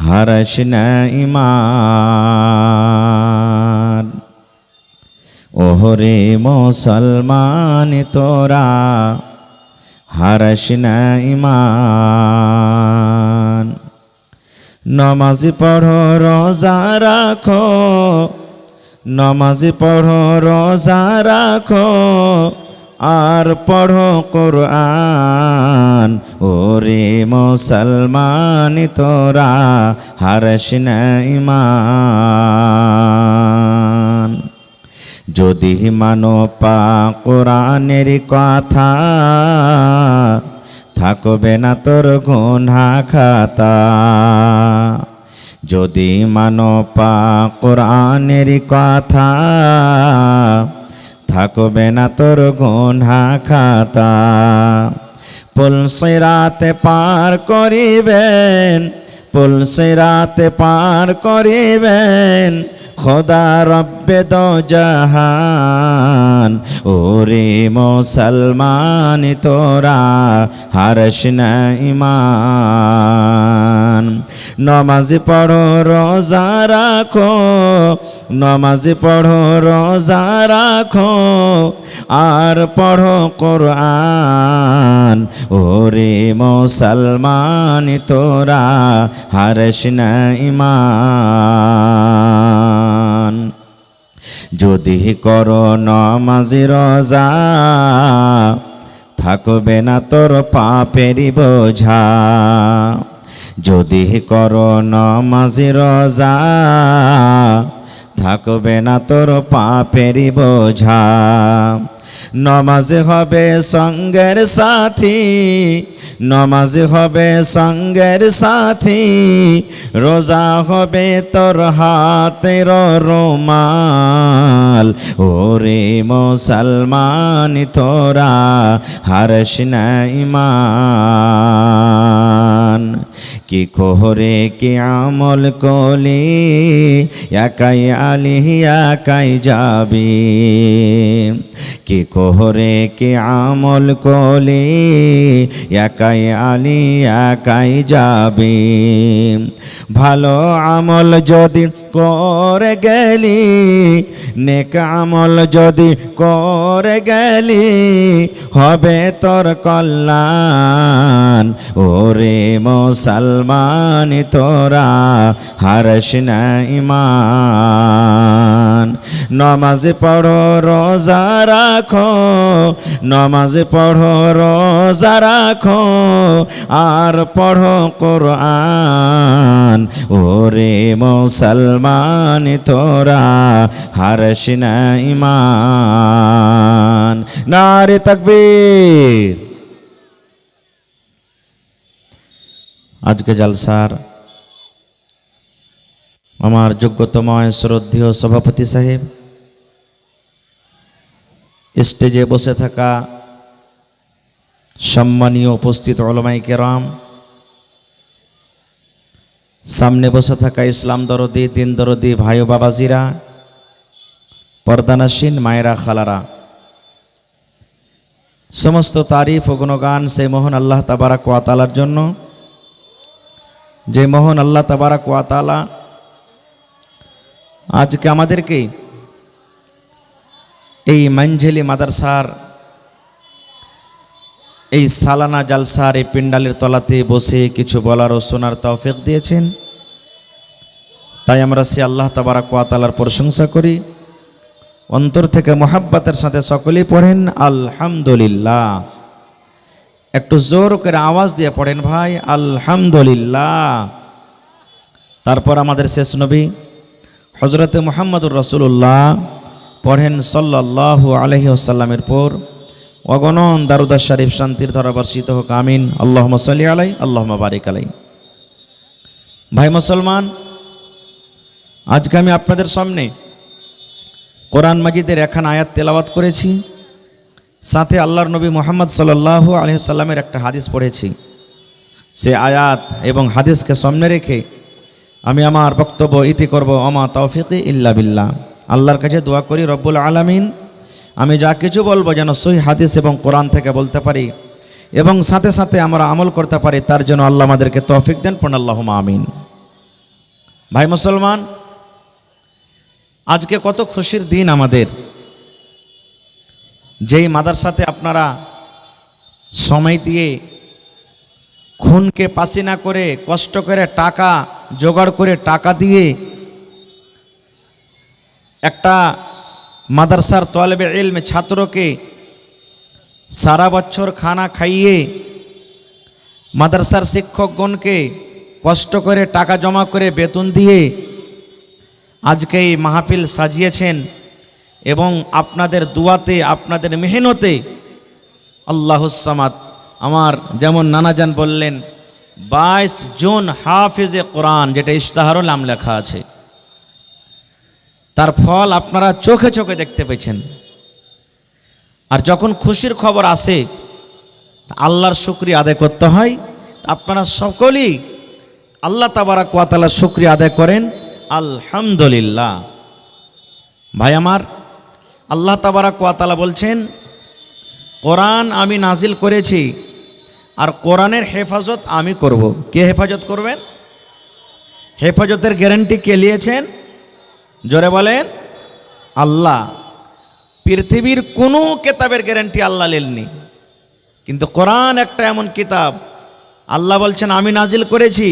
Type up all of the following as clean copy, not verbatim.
হারাস না ঈমান। ওহরে মুসলমান তোরা হারাস না ঈমান। নমাজ পড়ো রোজা রাখো, নমাজ পড়ো রোজা রাখো, আর পড়ো কোরআন। ওরে মুসলমান তোরা হারাস না ঈমান। যদি মানো পাক কোরআনের কথা, থাকবে না তোর গুনাহ খাতা। যদি মানো পাক কোরআনের কথা, থাকবে না তোর গুনাহ খাতা। পুল সিরাতে পার করিবেন, পুল সিরাতে পার করিবেন খোদা রব্বে দো জাহান। ওরে মুসলমান তোরা হারাস না ঈমান। নমাজ পড়ো রোজা রাখো, নমাজ পড়ো রোজা রাখো, আর পড়ো কোরআন। ওরে মুসলমান তোরা হারাস না ঈমান। যদি করো নমাজ রোজা, থাকবে না তোর পাপেরই বোঝা। যদি করো নমাজ রোজা, থাকবে না তোর পাপেরই বোঝা। নমাজ হবে সঙ্গের সাথী, নমাজ হবে সঙ্গের সাথী, রোজা হবে তোর হাতের রুমাল। ওরে মুসলমান তোরা হারাস না ঈমান। কি কোহরে কি আমল কলি, একাই আলি একাই যাবি। কি কোহরে কি আমল কলি, একাই আলি একাই যাবি। ভালো আমল যদি করে গেলি, নেক আমল যদি করে গেলি, হবে তোর কল্যাণ। ওরে মুসলমান তোরা হারাস না ঈমান। নমাজ পড়ো রোজা রাখো, নমাজ পড়ো রোজা রাখো, আর পড়ো কোরআন। ওরে মুসলমান তোরা হারাস না ঈমান। নারে তাকবীর। আজকে জলসার আমার যোগ্যতময় শ্রদ্ধেয় সভাপতি সাহেব, স্টেজে বসে থাকা সম্মানীয় উপস্থিত উলামায়ে কেরাম, সামনে বসে থাকা ইসলাম দরদি দিন দরদি ভাই ও বাবাজিরা, পর্দানাসীন মায়েরা খালারা, সমস্ত তারিফ ও গুণগান সেই মহান আল্লাহ তাবারাক ওয়া তাআলার জন্য, যে মহান আল্লাহ তাবারাক ওয়া তাআলা আজকে আমাদেরকে এই মানঝিলি মাদ্রাসার এই সালানা জালসার এই পিন্ডালের তলাতে বসে কিছু বলার ও শোনার তৌফিক দিয়েছেন। তাই আমরা সে আল্লাহ তাবারাক ওয়া তাআলার প্রশংসা করি। অন্তর থেকে মোহাব্বতের সাথে সকলেই পড়েন আলহামদুলিল্লাহ। একটু জোর করে আওয়াজ দিয়ে পড়েন ভাই, আলহামদুলিল্লাহ। তারপর আমাদের শেষ নবী হযরতে মুহাম্মদুর রাসূলুল্লাহ পড়েন সাল্লাল্লাহু আলাইহি ওয়াসাল্লামের পর অগণন দারুদ শরীফ শান্তির ধারা বর্ষিত হোক, আমিন। আল্লাহুম্মা সাল্লি আলাইহি আল্লাহুম্মা বারিক আলাইহি। ভাই মুসলমান, আজকে আমি আপনাদের সামনে কোরআন মাজিদের একখানা আয়াত তেলাওয়াত করেছি, সাথে আল্লাহর নবী মুহাম্মদ সাল্লাল্লাহু আলাইহি ওয়াসাল্লামের একটা হাদিস পড়েছি। সে আয়াত এবং হাদিসকে সামনে রেখে আমি আমার বক্তব্য ইতি করব। আমা তাওফিকি ইল্লা বিল্লাহ। আল্লাহর কাছে দোয়া করি রব্বুল আলামিন আমি যা কিছু বলবো যেন সহি হাদিস এবং কোরআন থেকে বলতে পারি এবং সাথে সাথে আমরা আমল করতে পারি, তার জন্য আল্লাহ আমাদেরকে তৌফিক দেন। পড়ুন আল্লাহুম্মা আমিন। ভাই মুসলমান, আজকে কত খুশির দিন আমাদের, যেই মাদ্রাসাতে আপনারা সময় দিয়ে খুনকে পাসিনা করে কষ্ট করে টাকা জোগাড় করে টাকা দিয়ে একটা মাদ্রাসার তলবে ইলমে ছাত্রকে সারা বছর খানা খাইয়ে মাদ্রাসার শিক্ষকগণকে কষ্ট করে টাকা জমা করে বেতন দিয়ে আজকে এই মাহফিল সাজিয়েছেন এবং আপনাদের দুয়াতে আপনাদের মেহনতে আল্লাহুস সামাদ, আমার যেমন নানাজান বললেন 22 জন হাফেজে কোরআন, যেটা ইশতেহারুল নাম লেখা আছে, তার ফল আপনারা চোখে চোখে দেখতে পেয়েছেন। আর যখন খুশির খবর আসে আল্লাহর শুকরিয়া আদায় করতে হয়। আপনারা সকলেই আল্লাহ তাবারাক ওয়া তাআলার শুকরিয়া আদায় করেন, আলহামদুলিল্লাহ। ভাই আমার, আল্লাহ তাবারাক ওয়া তাআলা বলছেন কোরআন আমি নাজিল করেছি আর কোরআনের হেফাজত আমি করব। কে হেফাজত করবেন? হেফাজতের গ্যারান্টি কে নিয়েছেন? জোরে বলেন, আল্লাহ। পৃথিবীর কোনো কিতাবের গ্যারান্টি আল্লাহ নেননি, কিন্তু কোরআন একটা এমন কিতাব আল্লাহ বলছেন আমি নাজিল করেছি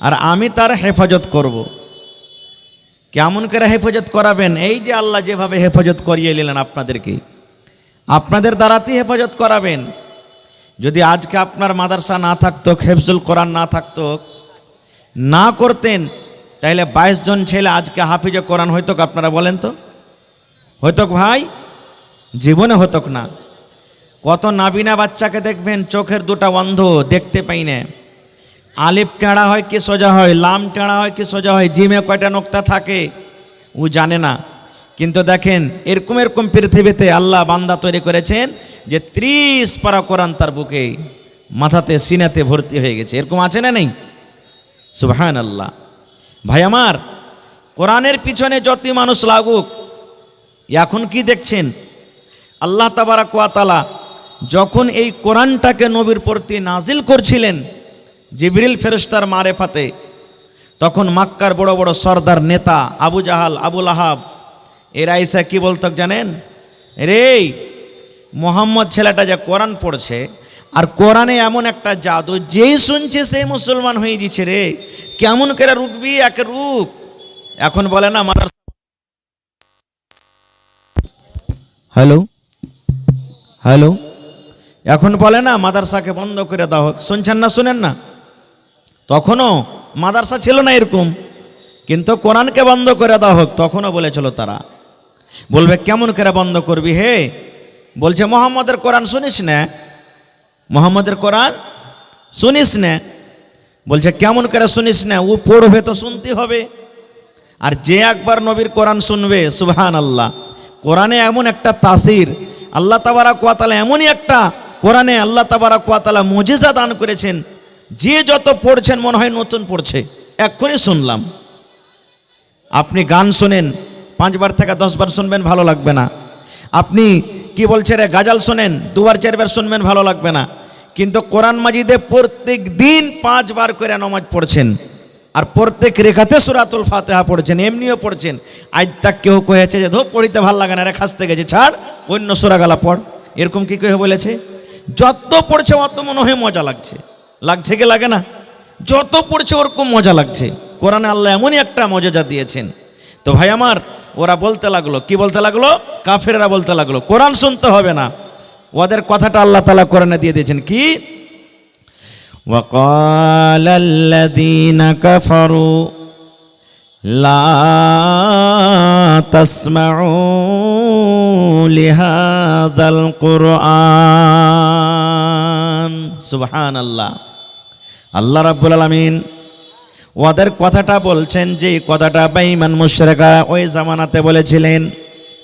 আর আমি তার হেফাজত করব। কেমন করে হেফাজত করাবেন? এই যে আল্লাহ যেভাবে হেফাজত করিয়ে নিলেন আপনাদেরকে, আপনাদের দ্বারাতেই হেফাজত করাবেন। যদি আজকে আপনার মাদ্রাসা না থাকতো, হেফজুল কোরআন না থাকতো, না করতেন, তাহলে 22 জন ছেলে আজকে হাফিজে কোরআন হইতো? আপনারা বলেন তো, হইতো ভাই? জীবনে হতো না। কত নাবিনা বাচ্চাকে দেখবেন চোখের দুটা অন্ধ, দেখতে পাই না। আলিফ টেঁড়া হয় কি সোজা হয়, লাম টেঁড়া হয় কি সোজা হয়, জিমে কয়টা নোক্তা থাকে ও জানে না। কিন্তু দেখেন এরকম এরকম পৃথিবীতে আল্লাহ বান্দা তৈরি করেছেন যে 30 পারা কোরআন তার বুকে, মাথাতে, সিনাতে ভর্তি হয়ে গেছে। এরকম আছে না নেই? সুবহানাল্লাহ। ভাই আমার, কোরআনের পিছনে যত মানুষ লাগুক, এখন কি দেখছেন? আল্লাহ তাবারাক ওয়া তাআলা যখন এই কোরআনটাকে নবীর প্রতি নাজিল করছিলেন জিবরিল ফেরেশতার মারেফাতে, তখন মক্কার বড় বড় সর্দার নেতা আবু জাহাল, আবু লাহাব, এরা এসে কি বলতো জানেন? রে মোহাম্মদ ছেলেটা যে কোরআন পড়ছে, আর কোরআনে এমন একটা জাদু, যেই শুনছে সেই মুসলমান হয়ে যাচ্ছে রে, কেমন করে রুকবি? একে রুক। এখন বলে না মাদ্রাসা, হ্যালো হ্যালো, এখন বলে না মাদ্রাসাকে বন্ধ করে দাও। শুনছেন না? শুনেন না? তখনও মাদ্রাসা ছিল না এরকম, কিন্তু কোরআনকে বন্ধ করে দেওয়া হোক, তখনও বলেছিল তারা। বলবে কেমন করে বন্ধ করবি হে? বলছে মোহাম্মদের কোরআন শুনিস না? মোহাম্মদের কোরআন শুনিস না? বলছে কেমন করে শুনিস না? ও পড়বে তো শুনতে হবে। আর যে একবার নবীর কোরআন শুনবে, সুবহানাল্লাহ, কোরআনে এমন একটা তাসির, আল্লাহ তাবারাক ওয়া তাআলা এমনই একটা কোরআনে আল্লাহ তাবারাক ওয়া তাআলা মুজিজা দান করেছেন, যে যত পড়ছেন মনে হয় নতুন পড়ছে। এক্ষুনি শুনলাম। আপনি গান শোনেন, 5 বার থেকে 10 বার শুনবেন, ভালো লাগবে না। আপনি কি বলছে রে গাজাল শোনেন, 2 বার 4 বার শুনবেন, ভালো লাগবে না। কিন্তু কোরআন মাজিদে প্রত্যেক দিন 5 বার করে নামাজ পড়ছেন, আর প্রত্যেক রেখাতে সূরাতুল ফাতিহা পড়ছেন, এমনিও পড়ছেন। আজ তাক কেউ কয়েছে যে ধো পড়িতে ভাল লাগে না রে, খাসতে গেছে, ছাড় অন্য সূরাগালা পড়, এরকম কি কেউ বলেছে? যত পড়ছে অত মনে হয় মজা লাগছে। লাগছে কি লাগে না? যত পড়ছে ওরকম মজা লাগছে। কোরআনে আল্লাহ এমনই একটা মজা দিয়েছেন। তো ভাই আমার, ওরা বলতে লাগলো, কি বলতে লাগলো? কাফেররা বলতে লাগলো কোরআন শুনতে হবে না। ওদের কথাটা আল্লাহ তাআলা কোরআনে দিয়ে দিয়েছেন কি? وقال الذين كفروا لا تسمعوا لهذا القرآن। সুবহান আল্লাহ। আল্লাহ রাব্বুল আলামিন ওদের কথাটা বলছেন, যে কথাটা বেঈমান মুশরিকরা ওই জামানাতে বলেছিলেন।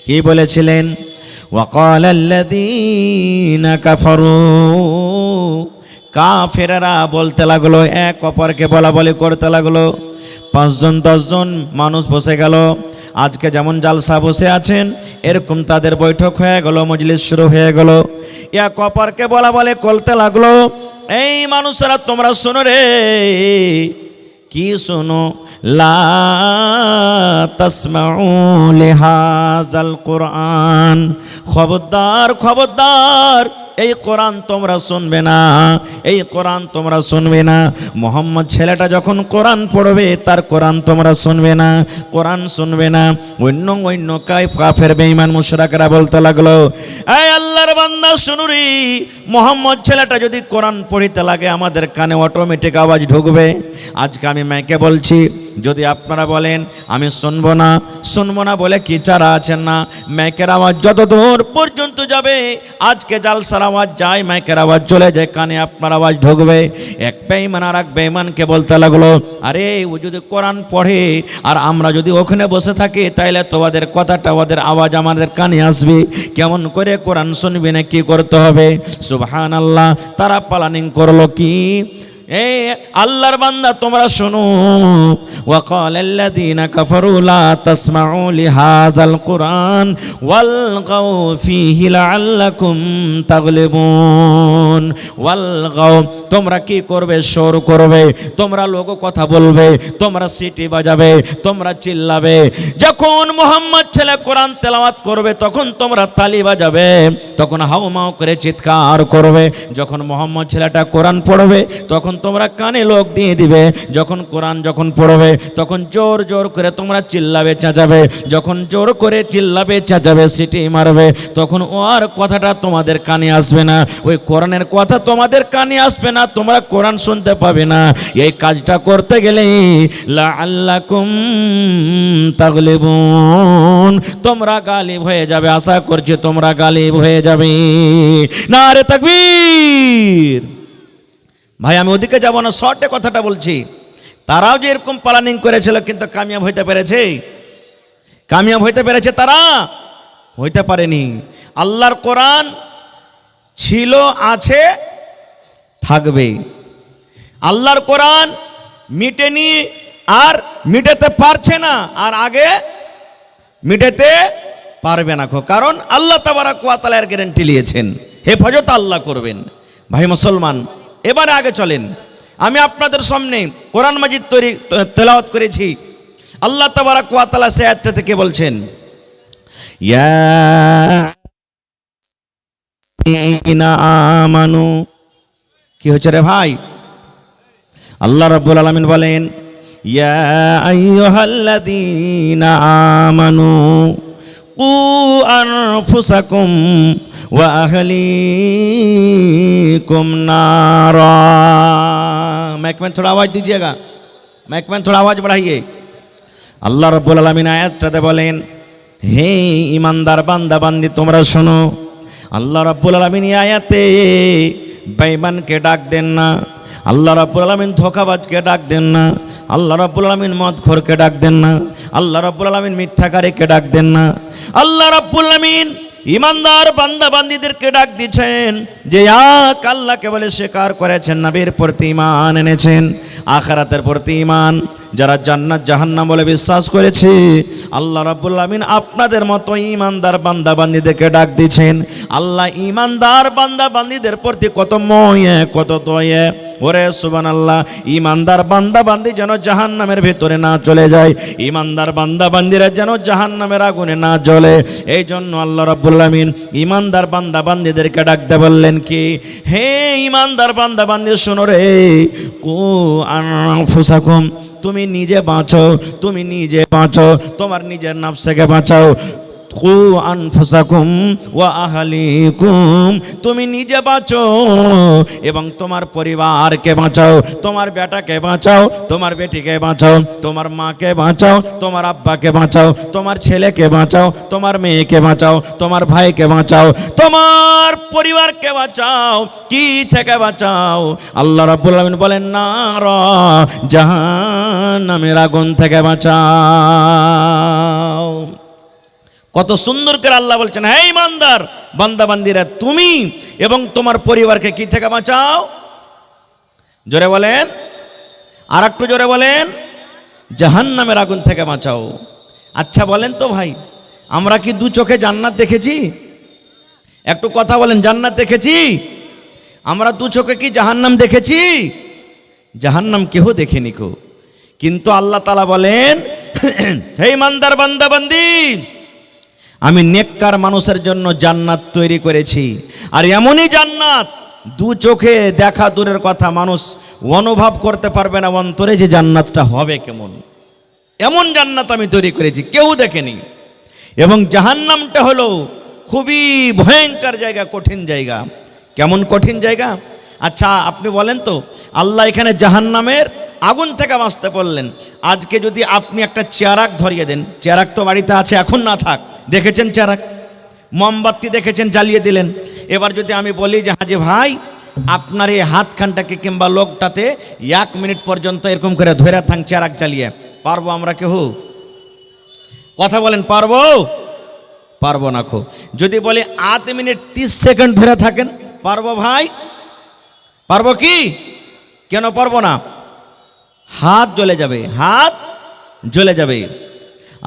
কি বলেছিলেন? وقال الذين كفروا, কাফেররা বলতে লাগলো, এক অপরকে বলা বলি করতে লাগলো। 5 জন 10 জন মানুষ বসে গেল, আজকে যেমন জালসা বসে আছেন এরকম তাদের বৈঠক হয়ে গেল, মজলিস শুরু হয়ে গেল। এক অপরকে বলা বলি করতে লাগলো, এই মানুষরা তোমরা শোনো রে, কি শোনো, লা তাসমাউ লিহাযাল কুরআন, খবরদার খবরদার এই কোরআন তোমরা শুনবে না, এই কোরআন তোমরা শুনবে না। মোহাম্মদ ছেলেটা যখন কোরআন পড়বে তার কোরআন তোমরা শুনবে না, কোরআন শুনবে না। অন্য অন্য কাফের বেঈমান মুশরিকরা বলতে লাগলো, এই আল্লাহর বান্দা শুনো রে, মোহাম্মদ ছেলেটা যদি কোরআন পড়িতে লাগে আমাদের কানে অটোমেটিক আওয়াজ ঢুকবে। আজকে আমি মাইকে বলছি, যদি আপনারা বলেন আমি শুনবো না বলে কি চারা আছেন না, মাইকের আওয়াজ যত দূর পর্যন্ত যাবে, আজকে জালসার আওয়াজ যায়, মাইকের আওয়াজ চলে যায়, কানে আপনার আওয়াজ ঢুকবে। এক বেঈমান আর এক বেঈমানকে বলতে লাগলো, আরে ও যদি কোরআন পড়ে আর আমরা যদি ওখানে বসে থাকি তাইলে তো ওদের কথাটা ওদের আওয়াজ আমাদের কানে আসবে, কেমন করে কোরআন শুনবি না, কি করতে হবে? সুবহানাল্লাহ। তারা প্ল্যানিং করলো কি, এই আল্লাহর বান্দা তোমরা শোনো, ওয়াকালাল্লাযীনা কাফারু লা তাসমাউ লিহাযাল কুরআন ওয়ালগাউ ফীহি লাআল্লাকুম তাগলিবুন। ওয়ালগাউ, তোমরা কি করবে? সুর করবে, তোমরা লোক কথা বলবে, তোমরা সিটি বাজাবে, তোমরা চিল্লাবে। যখন মুহাম্মদ ছেলে কোরআন তেলাওয়াত করবে তখন তোমরা তালি বাজাবে, তখন হাউমাউ করে চিৎকার করবে। যখন মুহাম্মদ ছেলেটা কোরআন পড়বে তখন তোমরা কানে লোক দিয়ে দিবে, যখন পড়বে তখন জোর জোর করে তোমরা চিল্লাবে চেঁচাবে, যখন জোর করে চিল্লাবে চেঁচাবে সিটি মারবে, তখন ওর কথাটা তোমাদের কানে আসবে না, ওই কোরআনের কথা তোমাদের কানে আসবে না, তোমরা কোরআন শুনতে পাবে না। এই কাজটা করতে গেলে লাআল্লাকুম তাগলিবুন, তোমরা গালিব হয়ে যাবে, আশা করছি তোমরা গালিব হয়ে যাবে। নারে তাকবীর। ভাই আমি ওদিকে যাব না, শর্টে কথাটা বলছি। তারাও যে এরকম প্ল্যানিং করেছিল কিন্তু কামিয়াব হইতে পেরেছে? কামিয়াব হইতে পেরেছে? তারা হইতে পারেনি। আল্লাহর কোরআন ছিল, আছে, থাকবে। আল্লাহর কোরআন মিটেনি আর মিটাতে পারছে না, আর আগে মিটাতে পারবে না, কারণ আল্লাহ তাবারাক ওয়া তাআলা এর গ্যারান্টি নিয়েছেন, হেফাজত আল্লাহ করবেন। ভাই মুসলমান, এবারে আগে চলেন। আমি আপনাদের সামনে কোরআন মাজিদ তেলাওয়াত করেছি। আল্লাহ তাবারাক ওয়া তাআলা সে আয়াতটা থেকে বলছেন, ইয়া আইয়ুহাল্লাযীনা আমানু। কি হচ্ছে রে ভাই? আল্লাহ রাব্বুল আলামিন বলেন, ইয়া আইয়ুহাল্লাযীনা আমানু কু আনফুসাকুম ওয়া अहलीकुम नारा। मैकमैन थोड़ा आवाज दीजिएगा, मैकमैन थोड़ा आवाज बढ़ाइए। আল্লাহ রাব্বুল আলামিন আয়াতটাতে বলেন, হে ইমানদার বান্দা বান্দি তোমরা শোনো। আল্লাহ রাব্বুল আলামিন এই আয়াতে বেঈমানকে ডাক দেন না, আল্লাহ রাব্বুল আলামিন ধোঁকাবাজকে ডাক দেন না, আল্লাহ রাব্বুল আলামিন মদখোরকে ডাক দেন না, আল্লাহ রাব্বুল আলামিন মিথ্যাকারীকে ডাক দেন না। আল্লাহ রাব্বুল আলামিন ইমানদার বান্দা বান্দীদেরকে ডাক দিচ্ছেন যে এক আল্লাহকে বলে স্বীকার করেছেন, নবীর প্রতি ঈমান এনেছেন, আখিরাতের প্রতি ঈমান, যারা জান্নাত জাহান্নাম বলে বিশ্বাস করেছে। আল্লাহ রাব্বুল আলামিন আপনাদের মতো ইমানদার বান্দা বান্দীদেরকে ডাক দিচ্ছেন। আল্লাহ ইমানদার বান্দা বান্দীদের প্রতি কত ময়ে কত দয়ে। ওরে সুবহানাল্লাহ, ইমানদার বান্দা বান্দি যেন জাহান্নামের ভিতরে না চলে যায়, ইমানদার বান্দা বান্দিরা যেন জাহান্নামের আগুনে না জ্বলে। এই জন্য আল্লাহ রাব্বুল আলামিন ইমানদার বান্দা বান্দিদেরকে ডাকতে বললেন কি, হে ইমানদার বান্দা বান্দি শোনো রে, কু আনফুসাকুম, তুমি নিজে বাঁচো, তুমি নিজে বাঁচো, তোমার নিজের নফসকে বাঁচাও। কু আনফুসাকুম ওয়া আহলিকুম, তুমি নিজে বাঁচো এবং তোমার পরিবারকে বাঁচাও, তোমার বেটাকে বাঁচাও, তোমার বেটিকে বাঁচাও, তোমার মাকে বাঁচাও, তোমার আব্বাকে বাঁচাও, তোমার ছেলেকে বাঁচাও, তোমার মেয়েকে বাঁচাও, তোমার ভাইকে বাঁচাও, তোমার পরিবারকে বাঁচাও। কি থেকে বাঁচাও? আল্লাহ রাব্বুল আলামিন বলেন, নার, জাহান্নামের আগুন থেকে বাঁচাও। কত সুন্দর করে আল্লাহ বলছেন, হে ইমানদার বান্দা বান্দিরা, তুমি এবং তোমার পরিবারকে কি থেকে বাঁচাও? জোরে বলেন, আর একটু জোরে বলেন, জাহান্নামের আগুন থেকে বাঁচাও। আচ্ছা বলেন তো ভাই, আমরা কি দু চোখে জান্নাত দেখেছি? একটু কথা বলেন, জান্নাত দেখেছি? আমরা দু চোখে কি জাহান্নাম দেখেছি? জাহান্নাম কেহ দেখেনি কো, কিন্তু আল্লাহ তাআলা বলেন, হে ইমানদার বান্দা বান্দি, আমি নেককার মানুষের জন্য জান্নাত তৈরি করেছি। আর এমনই জান্নাত দু চোখে দেখা দূরের কথা, মানুষ অনুভব করতে পারবে না অন্তরে যে জান্নাতটা হবে কেমন। এমন জান্নাত আমি তৈরি করেছি, কেউ দেখেনি। এবং জাহান্নামটা হলো খুবই ভয়ঙ্কর জায়গা, কঠিন জায়গা। কেমন কঠিন জায়গা? আচ্ছা আপনি বলেন তো, আল্লাহ এখানে জাহান্নামের আগুন থেকে বাঁচতে বললেন। আজকে যদি আপনি একটা চেরাক ধরিয়ে দেন, চেরাক তো বাড়িতে আছে, এখন না থাক, দেখেছেন চেরাক, মোমবাতি দেখেছেন, জ্বালিয়ে দিলেন। এবার যদি আমি বলি যে হাজি ভাই, আপনার এই হাতখানটাকে কিংবা লোকটাতে 1 মিনিট পর্যন্ত এরকম করে ধরে থাক চেরাক জ্বালিয়ে, পারবো আমরা কেউ? কথা বলেন, পারবো? পারবো না। খো যদি বলি 8 মিনিট 30 সেকেন্ড ধরে থাকেন, পারবো ভাই? পারবো কি? কেন পারবো না? হাত জ্বলে যাবে, হাত জ্বলে যাবে।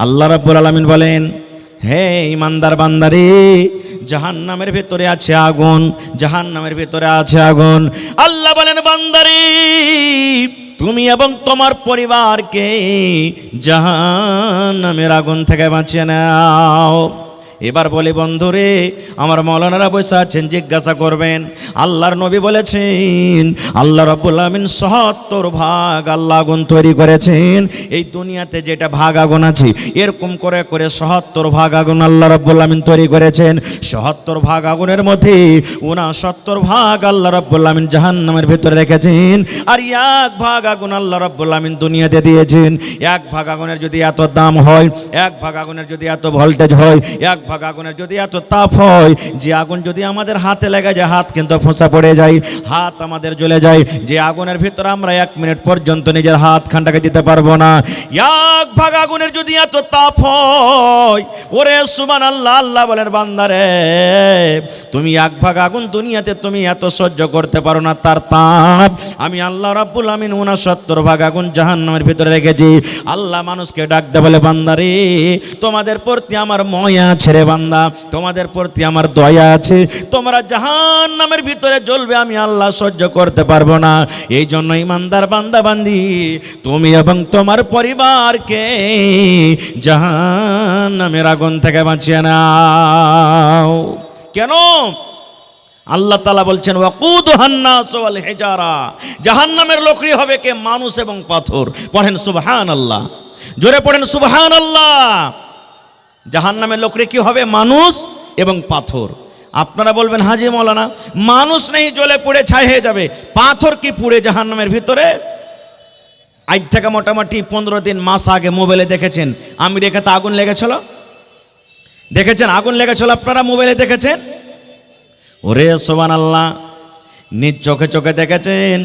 আল্লাহ রাব্বুল আলামিন বলেন, হে ইমানদার বান্দারে, জাহান্নামের ভেতরে আছে আগুন, জাহান্নামের ভেতরে আছে আগুন। আল্লাহ বলেন, বান্দারে তুমি এবং তোমার পরিবারকে জাহান্নামের আগুন থেকে বাঁচিয়ে নাও। এবার বলি বন্ধুরে, আমার মাওলানারা বসে আছেন, জিজ্ঞাসা করবেন। আল্লাহর নবী বলেছেন, আল্লাহ রাব্বুল আলামিন ৭০ ভাগ আল্লাহ আগুন তৈরি করেছেন। এই দুনিয়াতে যেটা ভাগ আগুন আছে, এরকম করে করে ৭০ ভাগ আগুন আল্লাহ রাব্বুল আলামিন তৈরি করেছেন। ৭০ ভাগ আগুনের মধ্যে ৬৯ ভাগ আল্লাহ রাব্বুল আলামিন জাহান্নামের ভেতরে রেখেছেন। আর 1 ভাগ আগুন আল্লাহ রাব্বুল আলামিন দুনিয়াতে দিয়েছেন। 1 ভাগ আগুনের যদি এত দাম হয়, 1 ভাগ আগুনের যদি এত ভোল্টেজ হয়, 1 ভাগ আগুনের যদি এত তাপ হয়, যে আগুন যদি আমাদের হাতে লেগে যায়, হাত কিন্তু ফোঁসা পড়ে যায়, হাত আমাদের জ্বলে যায়। যে আগুনের ভিতরে আমরা 1 মিনিট পর্যন্ত নিজের হাত খানটাকে দিতে পারবো না। 1 ভাগ আগুনের যদি এত তাপ হয়, ওরে সুবহানাল্লাহ, আল্লাহ বলেন, বান্দারে তুমি 1 ভাগ আগুন দুনিয়াতে তুমি এত সহ্য করতে পারো না, তার তাপ আমি আল্লাহ রাব্বুল আমিন ৬৯ ভাগ আগুন জাহান্নামের ভিতরে রেখেছি। আল্লাহ মানুষকে ডাকতে বলে, বান্দারে তোমাদের প্রতি আমার ময়া আছে রে বান্দা, তোমাদের প্রতি আমার দয়া আছে, তোমরা জাহান্নামের ভিতরে জ্বলবে, আমি আল্লাহ সহ্য করতে পারবো না। এই জন্য ইমানদার বান্দা বান্দি, তুমি এবং তোমার পরিবারকে জাহান্নামের আগুন থেকে বাঁচিয়ে নাও। কেন? আল্লাহ তাআলা বলছেন, ওয়াকুদুহান নাস ওয়াল হিজারা, জাহান্নামের লোকরি হবে কে? মানুষ এবং পাথর। পড়েন সুবহানাল্লাহ, জোরে পড়েন সুবহানাল্লাহ। জাহান্নামের লোকরে কি হবে? মানুষ এবং পাথর। আপনারা বলবেন, হাজি মৌলানা মানুষ নেই, জ্বলে পুড়ে ছাই হয়ে যাবে, পাথর কি পুড়ে জাহান্নামের ভিতরে? আজ থেকে মোটামুটি 15 দিন মাস আগে মোবাইলে দেখেছেন আমেরিকাতে আগুন লেগেছিল, দেখেছেন? আগুন লেগেছিল, আপনারা মোবাইলে দেখেছেন? ওরে সুবহানাল্লাহ, নিজ চোখে চোখে দেখেছেন।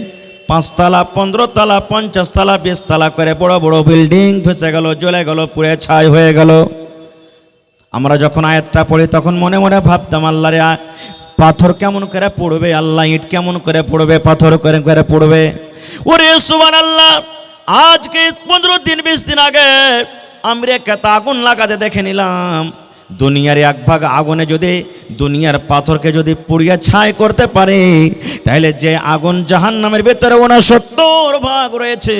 5 তলা, 15 তলা, 50 তলা, 20 তলা করে বড় বড় বিল্ডিং ধসে গেল, জ্বলে গেল, পুড়ে ছাই হয়ে গেল। আমরা যখন আয়াতটা পড়ি তখন মনে মনে ভাবতাম, আল্লাহ রে, পাথর কেমন করে পড়বে, আল্লাহ ইট কেমন করে পড়বে, পাথর করে করে পড়বে। ওরে সুবহানাল্লাহ, আজকে 15 দিন 20 দিন আগে আমেরিকাতে আগুন লাগাতে দেখে নিলাম। দুনিয়ার 1 ভাগ আগুনে যদি দুনিয়ার পাথরকে যদি পুড়িয়ে ছাই করতে পারে, তাহলে যে আগুন জাহান্নামের ভেতরে 69 ভাগ রয়েছে,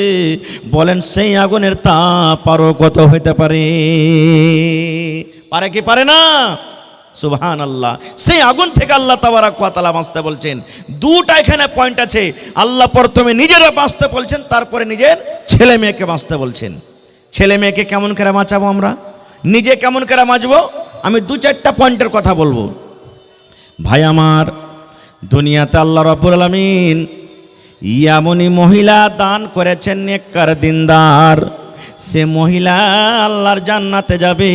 বলেন সেই আগুনের তাপ আরো কত হইতে পারে? পারে কি পারে না? সুবহানাল্লাহ। সেই আগুন থেকে আল্লাহ তাবারাক ওয়া তাআলা বাঁচতে বলছেন। দুটা এখানে পয়েন্ট আছে। আল্লাহ প্রথমে নিজেরা বাঁচতে বলছেন, তারপরে নিজের ছেলে মেয়েকে বাঁচতে বলছেন। ছেলে মেয়েকে কেমন করে বাঁচাবো আমরা, নিজে কেমন করে বাঁচবো, আমি 2-4টা পয়েন্টের কথা বলবো। ভাই আমার, দুনিয়াতে আল্লাহ রাব্বুল আলামিন এমনই মহিলা দান করেছেন, নেককার দিনদার, সে মহিলা আল্লাহর জান্নাতে যাবে,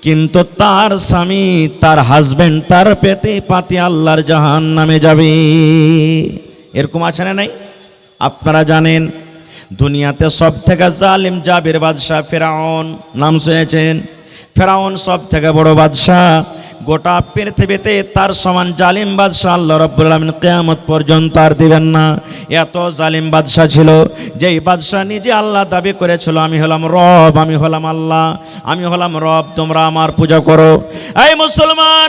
কিন্তু তার স্বামী, তার হাজবেন্ড, তার পেতে পাতি আল্লাহর জাহান্নামে যাবে। এরকম আছে না নাই? আপনারা জানেন দুনিয়াতে সব থেকে জালিম জাবির বাদশাহ ফেরাউন, নাম শুনেছেন? ফেরাউন সব থেকে বড় বাদশাহ, গোটা পৃথিবীতে তার সমান জালিম বাদশাহ আল্লাহ রাব্বুল আলামিন কিয়ামত পর্যন্ত আর দিবেন না। এত জালিম বাদশাহ ছিল, যেই বাদশাহ নিজে আল্লাহ দাবি করেছিল, আমি হলাম রব, আমি হলাম আল্লাহ, আমি হলাম রব, তোমরা আমার পূজা করো। এই মুসলমান,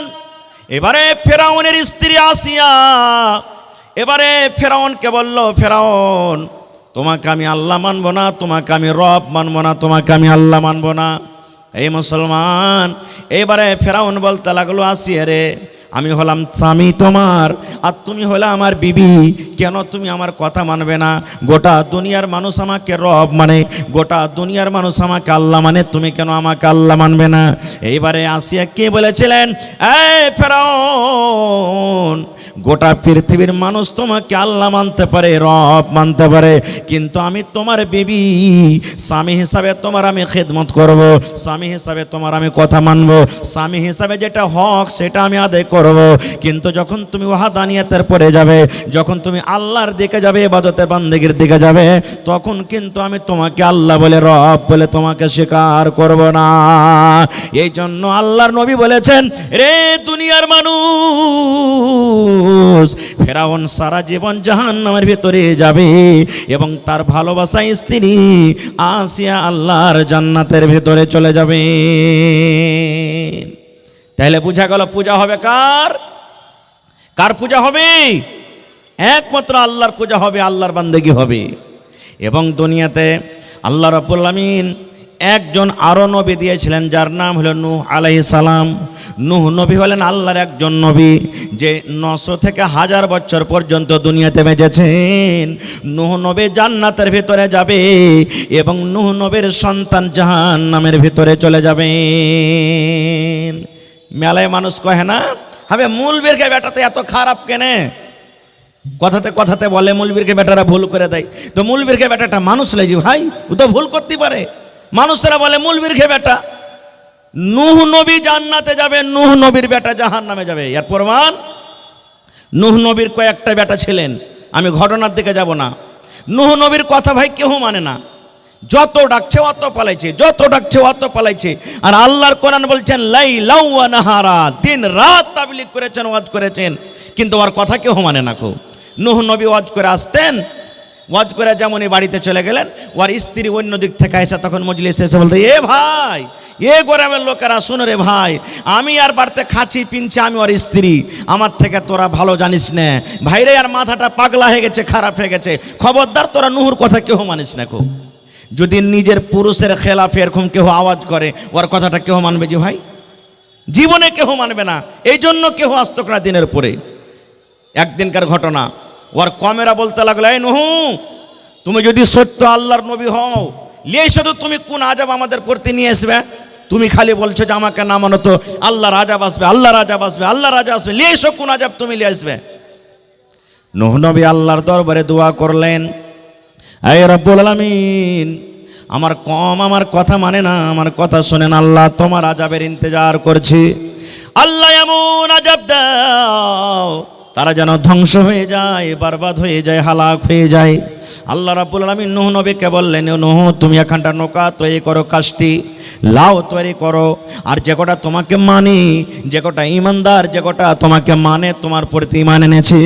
এবারে ফেরাউনের স্ত্রী আসিয়া এবারে ফেরাউনকে বলল, ফেরাউন তোমাকে আমি আল্লাহ মানবো না, তোমাকে আমি রব মানবো না, তোমাকে আমি আল্লাহ মানবো না। এই মুসলমান, এবারে ফেরাউন বলতে লাগলো, আসিয়া রে, আমি হলাম স্বামী তোমার, আর তুমি হলে আমার বিবি, কেন তুমি আমার কথা মানবে না? গোটা দুনিয়ার মানুষ আমাকে রব মানে, গোটা দুনিয়ার মানুষ আমাকে আল্লাহ মানে, তুমি কেন আমাকে আল্লাহ মানবে না? এইবারে আসিয়া কে বলেছিলেন, এই ফেরাউন, গোটা পৃথিবীর মানুষ তোমাকে আল্লাহ মানতে পারে, রব মানতে পারে, কিন্তু আমি তোমার বিবি, স্বামী হিসাবে তোমার আমি খেদমত করব, স্বামী হিসাবে তোমার আমি কথা মানব, স্বামী হিসাবে যেটা হক সেটা আমি আদায় করব। কিন্তু যখন তুমি ওয়াহদানিয়াতের পরে যাবে, যখন তুমি আল্লাহর দিকে যাবে, ইবাদতে বান্দেগীর দিকে যাবে, তখন কিন্তু আমি তোমাকে আল্লাহ বলে, রব বলে তোমাকে স্বীকার করব না। এই জন্য আল্লাহর নবী বলেছেন, রে দুনিয়ার মানুষ, ফেরাউন সারা জীবন জাহান্নামের ভিতরে যাবে এবং তার ভালোবাসা স্ত্রী আসিয়া আল্লাহর জান্নাতের ভিতরে চলে যাবে। তাহলে বোঝা গেল পূজা হবে কার? কার পূজা হবে? একমাত্র আল্লাহর পূজা হবে, আল্লাহর বান্দেগী হবে। এবং দুনিয়াতে আল্লাহ রাব্বুল আমিন একজন আরো নবী দিয়েছিলেন, যার নাম হলো নূহ আলাইহিস সালাম। নূহ নবী হলেন আল্লাহর একজন নবী, যে 900 থেকে 1000 বছর পর্যন্ত দুনিয়াতে বেঁচেছেন। নূহ নবী জান্নাতের ভিতরে যাবে এবং নূহ নবীর সন্তান জাহান্নামের ভিতরে চলে যাবেন। মেলায় মানুষ কহে না, হবে মূলবীরকে বেটাতে এত খারাপ কেনে? কথাতে কথাতে বলে মূলবীরকে বেটারা ভুল করে দেয়। তো মূলবীরকে বেটাটা মানুষ লেজি ভাই, ও তো ভুল করতে পারে। মানুষেরা বলে মূলবীরকে বেটা। নূহ নবী জান্নাতে যাবে, নূহ নবীর বেটা জাহান্নামে যাবে। এর প্রমাণ, নূহ নবীর কয়েকটা বেটা ছিলেন, আমি ঘটনার দিকে যাব না। নূহ নবীর কথা ভাই কেউ মানে না, যত ডাকছে অত পালাইছে, যত ডাকছে অত পালাইছে। আর আল্লাহর কোরআন বলছেন, লাইলা ওয়া নাহারা, দিন রাত তাবলীগ করেছেন, ওয়াজ করেছেন, কিন্তু ওর কথা কেউ মানে না। নূহ নবী ওয়াজ করে আসতেন, ওয়াজ করে যেমনই বাড়িতে চলে গেলেন, ওর স্ত্রী অন্য দিক থেকে এসে তখন মজলিসে এসে বলতে, এ ভাই, এ গ্রামের লোকেরা শুনো রে ভাই, আমি আর বাড়িতে খাচ্ছি পিনছি, আমি ওর স্ত্রী, আমার থেকে তোরা ভালো জানিস না ভাইরে, আর মাথাটা পাগলা হয়ে গেছে, খারাপ হয়ে গেছে, খবরদার তোরা নূহুর কথা কেউ মানিস না। যদি নিজের পুরুষের খেলাফে এরকম কেউ আওয়াজ করে, ওর কথাটা কেউ মানবে যে ভাই? জীবনে কেউ মানবে না। এই জন্য কেউ আসতো না দিনের পরে। একদিনকার ঘটনা, ওর কমেরা বলতে লাগলো, এই নূহ, তুমি যদি সত্য আল্লাহর নবী হও, লিয়ে শুধু তুমি কোন আজাব আমাদের করতে নিয়ে আসবে? তুমি খালি বলছো যে আমাকে না মানো তো আল্লাহর আজাব আসবে, আল্লাহর আজাব আসবে, আল্লাহর আজাব আসবে, লিয়ে এসো, কোন আজাব তুমি লিয়ে আসবে? নূহ নবী আল্লাহর দরবারে দোয়া করলেন, এই রব্বুল আলামিন, আমার কথা মানে না, আমার কথা শোনেন আল্লাহ, তোমার আজাবের ইন্তজার করছি। আল্লাহ এমন আজাব দাও তারা যেন ধ্বংস হয়ে যায়, বরবাদ হয়ে যায়, হালাক হয়ে যায়। আল্লাহ রাব্বুল আলামিন নূহ নবীকে বললেন, নূহ, তুমি এখানটা নৌকা তৈরি করো, কাষ্টি লাউ তৈরি করো, আর যে কটা তোমাকে মানে, যে কটা ইমানদার, যে কটা তোমাকে মানে, তোমার প্রতি ইমান এনেছে,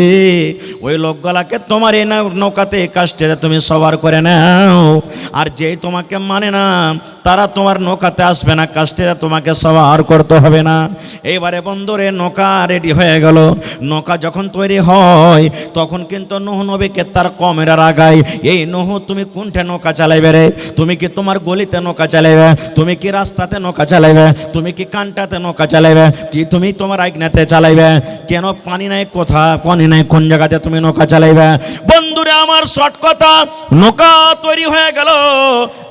ওই লোকগুলাকে তোমার এই নৌকাতে কাষ্টিতে তুমি সবার করে নাও। আর যেই তোমাকে মানে না, তারা তোমার নৌকাতে আসবে না, কাষ্টিতে তোমাকে সবার করতে হবে না। এইবারে বন্ধুরে নৌকা রেডি হয়ে গেল। নৌকা যখন তৈরি হয় তখন কিন্তু নূহ নবীকে তার কমেরা রাগায়, এই নূহ, তুমি কোনটা নৌকা চালাইবে রে? তুমি কি তোমার গলিতে নৌকা চালাইবে? তুমি কি রাস্তাতে নৌকা চালাইবে? তুমি কি কানটাতে নৌকা চালাইবে? কি তুমি তোমার আইগনাতে চালাইবে? কেন পানি নাই, কোথা পানি নাই, কোন জায়গাতে তুমি নৌকা চালাইবে? বন্ধুরে আমার শর্ট কথা, নৌকা তৈরি হয়ে গেল।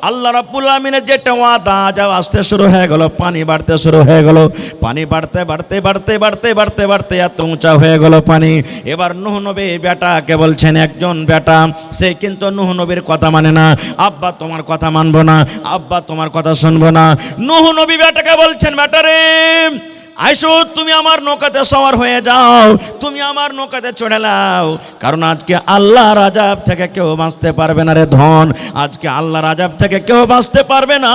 আল্লাহ রাব্বুল আমিনের যেটা ওয়াদা, যা আসতে শুরু হয়ে গেল, পানি বাড়তে শুরু হয়ে গেল, পানি বাড়তে বাড়তে বাড়তে বাড়তে বাড়তে বাড়তে এত উঁচা হয়ে গেল পানি। এবার নূহ নবী বেটাকে বলছেন, একজন বেটা, সে কিন্তু নূহ নবীর কথা মানে না, আব্বা তোমার কথা মানবো না, আব্বা তোমার কথা শুনবো না। নূহ নবী বেটাকে বলছেন, বেটারে আইসো, তুমি আমার নৌকাতে সওয়ার হয়ে যাও, তুমি আমার নৌকাতে চড়ে নাও, কারণ আজকে আল্লাহর আযাব থেকে কেউ বাঁচতে পারবে না রে ধন, আজকে আল্লাহর আযাব থেকে কেউ বাঁচতে পারবে না,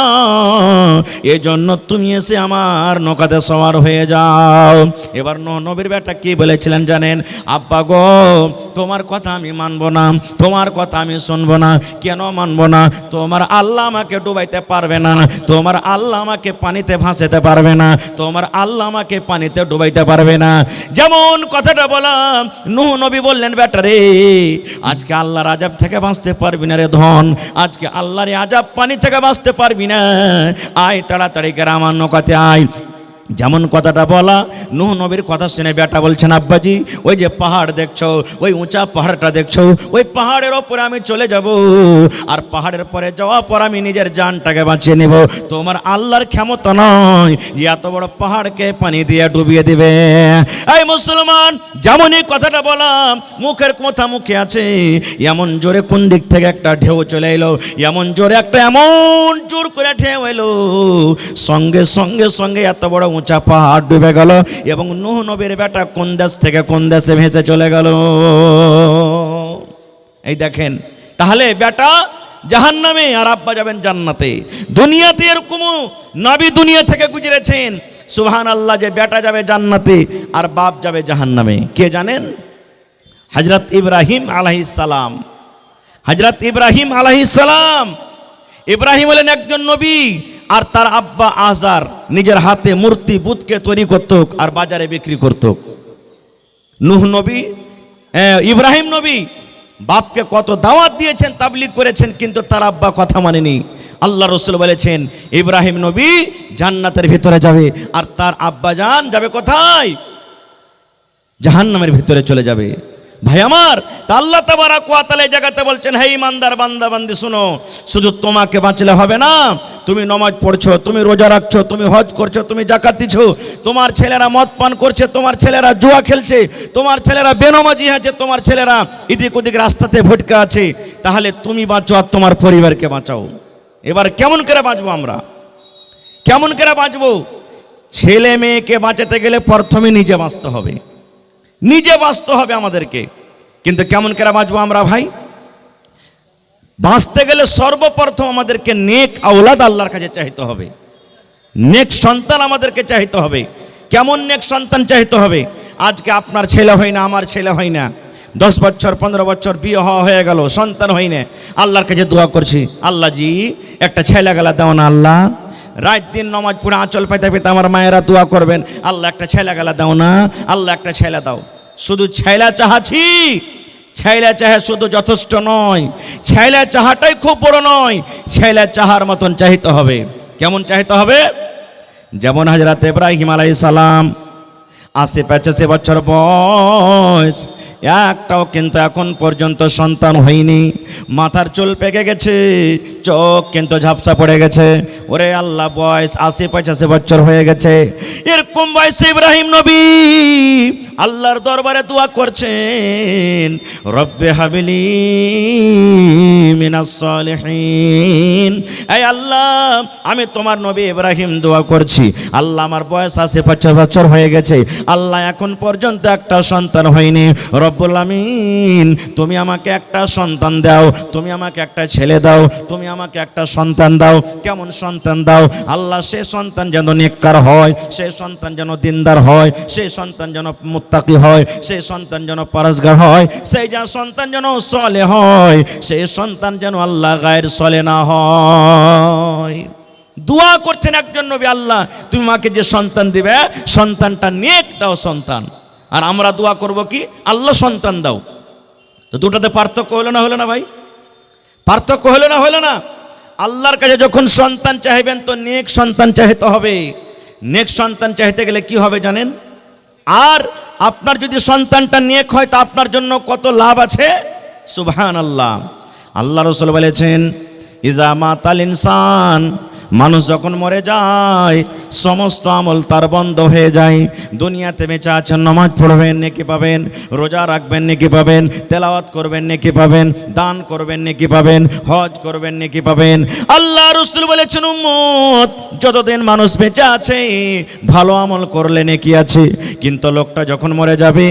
এই জন্য তুমি এসে আমার নৌকাতে সওয়ার হয়ে যাও। এবার নূহ নবীর বেটা কি বলেছিলেন জানেন? আব্বা গো, তোমার কথা আমি মানবো না, তোমার কথা আমি শুনবো না। কেন মানবো না? তোমার আল্লাহ আমাকে ডুবাইতে পারবে না, তোমার আল্লাহ আমাকে পানিতে ভাসাতে পারবে না, তোমার আল্লাহ আমাকে পানিতে ডুবাইতে পারবে না। যেমন কথাটা বললাম, নূহ নবী বললেন, বেটা রে আজকে আল্লাহর আযাব থেকে বাঁচতে পারবি না রে ধন, আজকে আল্লাহর আযাব পানি থেকে বাঁচতে পারবি না, আয় তাড়াতাড়ি করে আমার নৌকাতে আয়। যেমন কথাটা বলা, নূহ নবীর কথা শুনে বেটা বলছেন, আব্বাজি ওই যে পাহাড় দেখছো, ওই উঁচা পাহাড়টা দেখছো, ওই পাহাড়ের ওপরে আমি চলে যাব, আর পাহাড়ের পরে যাওয়ার পর আমি নিজের জানটাকে বাঁচিয়ে নেব। তোমার আল্লাহর ক্ষমতা নয় যে এত বড় পাহাড়কে পানি দিয়ে ডুবিয়ে দিবে। এই মুসলমান, যেমনই কথাটা বললাম, মুখের কথা মুখে আছে, এমন জোরে কোন দিক থেকে একটা ঢেউ চলে এলো, এমন জোরে একটা এমন জোর করে ঢেউ এলো, সঙ্গে সঙ্গে সঙ্গে এত বড় উঁচা পাহাড় ডুবে গেল, এবং নূহ নবীর বেটা কোন দেশ থেকে কোন দেশে ভেসে চলে গেল। এই দেখেন, তাহলে বেটা জাহান্নামে আর আব্বা যাবেন জান্নাতে। দুনিয়াতে এরকম নবী দুনিয়া থেকে গুজরেছেন, সুবহানাল্লাহ, যে বেটা যাবে জান্নাতে আর বাপ যাবে জাহান্নামে। কে জানেন? হযরত ইব্রাহিম আলাইহিস সালাম। হযরত ইব্রাহিম আলাইহিস সালাম, ইব্রাহিম হলেন একজন নবী, আর তার আব্বা আজার নিজের হাতে মূর্তি বুতকে তৈরি করত আর বাজারে বিক্রি করত। নূহ নবী, ইব্রাহিম নবী বাপকে কত দাওয়াত দিয়েছেন, তাবলীগ করেছেন, কিন্তু তার আব্বা কথা মানেনি। আল্লাহ রাসূল বলেছেন ইব্রাহিম নবী জান্নাতের ভিতরে যাবে, আর তার আব্বা জান যাবে কোথায়? জাহান্নামের ভিতরে চলে যাবে। ভাই আমার, তা আল্লাহ তাবারাক ওয়া তাআলা এই জায়গাতে বলছেন, হে ইমানদার বান্দা বান্দি শুনো, শুধু তোমাকে বাঁচলে হবে না, তুমি নামাজ পড়ছো, তুমি রোজা রাখছো, তুমি হজ করছো, তুমি যাকাত দিছো, তোমার ছেলেরা মদ পান করছে, তোমার ছেলেরা জুয়া খেলছে, তোমার ছেলেরা বেনামাজি আছে, তোমার ছেলেরা এদিক ওদিক রাস্তাতে ভটকে আছে, তাহলে তুমি বাঁচো আর তোমার পরিবারকে বাঁচাও। এবার কেমন করে বাঁচবো আমরা? কেমন করে বাঁচবো? ছেলে মেয়েকে বাঁচাতে গেলে প্রথমে নিজে বাঁচতে হবে, নিজে বাঁচতে হবে আমাদেরকে। কিন্তু কেমন করে বাঁচবো আমরা ভাই? বাঁচতে গেলে সর্বপ্রথম আমাদেরকে নেক আওলাদ আল্লাহর কাছে চাইতে হবে, নেক সন্তান আমাদেরকে চাইতে হবে। কেমন নেক সন্তান চাইতে হবে? আজকে আপনার ছেলে হয় না, আমার ছেলে হয় না, 10 বছর 15 বছর বিয়ে হয়ে গেল, সন্তান হয় না, আল্লাহর কাছে দোয়া করছি, আল্লাহ জি একটা ছেলে গেলা দাও না আল্লাহ। রাত দিন নামাজ পড়ে আঁচল পেতে পেতে আমার মায়েরা দোয়া করবেন, আল্লাহ একটা ছেলে গেলা দাও না, আল্লাহ একটা ছেলে দাও। শুধু ছেলে চাহাছি, ছেলে চাহে শুধু যথেষ্ট নয়, ছেলে চাহাটাই খুব বড় নয়, ছেলে চাহার মতন চাইতে হবে। কেমন চাইতে হবে? যেমন হযরত ইব্রাহিম আলাইহিস সালাম 80-85 বছর বয়স, একটাও কিন্তু এখন পর্যন্ত সন্তান হয়নি, মাথার চুল পেকে গেছে, চোখ কিন্তু ঝাপসা পড়ে গেছে। ওরে আল্লাহ, বয়স 80-85 বছর হয়ে গেছে, এরকম বয়সে ইব্রাহিম নবী আল্লাহর দরবারে দোয়া করছেন, রব্বে হাবিলি মিনাস সালিহিন। এই আল্লাহ, আমি তোমার নবী ইব্রাহিম দোয়া করছি, আল্লাহ আমার বয়স 80-85 বছর হয়ে গেছে, আল্লাহ এখন পর্যন্ত একটা সন্তান হয়নি, রব্বুল আমিন তুমি আমাকে একটা সন্তান দাও, তুমি আমাকে একটা ছেলে দাও, তুমি আমাকে একটা সন্তান দাও। কেমন সন্তান দাও আল্লাহ? সে সন্তান যেন নেককার হয়, সে সন্তান যেন দিনদার হয়, সে সন্তান যেন মুত্তাকি হয়, সে সন্তান যেন পরহেজগার হয়, সেই যা সন্তান যেন সলেহ হয়, সেই সন্তান যেন আল্লাহ গায়ের সলে না হয়। দোয়া করছেন একজন নবী, আল্লাহ তুমি আমাকে যে সন্তান দিবে সন্তানটা নেক দাও সন্তান। আর আমরা দোয়া করব কি? আল্লাহ সন্তান দাও। তো দুটাতে পার্থক্য হলো না, হলো না ভাই? পার্থক্য হলো না, হলো না? আল্লাহর কাছে যখন সন্তান চাইবেন তো নেক সন্তান চাইতে হবে। নেক সন্তান চাইতে গেলে কি হবে জানেন? আর আপনার যদি সন্তানটা নেক হয় তা আপনার জন্য কত লাভ আছে, সুবহানাল্লাহ। আল্লাহ রাসূল বলেছেন, ইজা মাতাল ইনসান, মানুষ যখন মরে যায় সমস্ত আমল তার বন্ধ হয়ে যায়। দুনিয়াতে বেঁচে আছেন, নামাজ পড়বেন নেকি পাবেন, রোজা রাখবেন নেকি পাবেন, তেলাওয়াত করবেন নেকি পাবেন, দান করবেন নেকি পাবেন, হজ করবেন নেকি পাবেন। আল্লাহ রাসূল বলেছেন, উম্মত যতদিন মানুষ বেঁচে আছে ভালো আমল করলে নেকি আছে, কিন্তু লোকটা যখন মরে যাবে,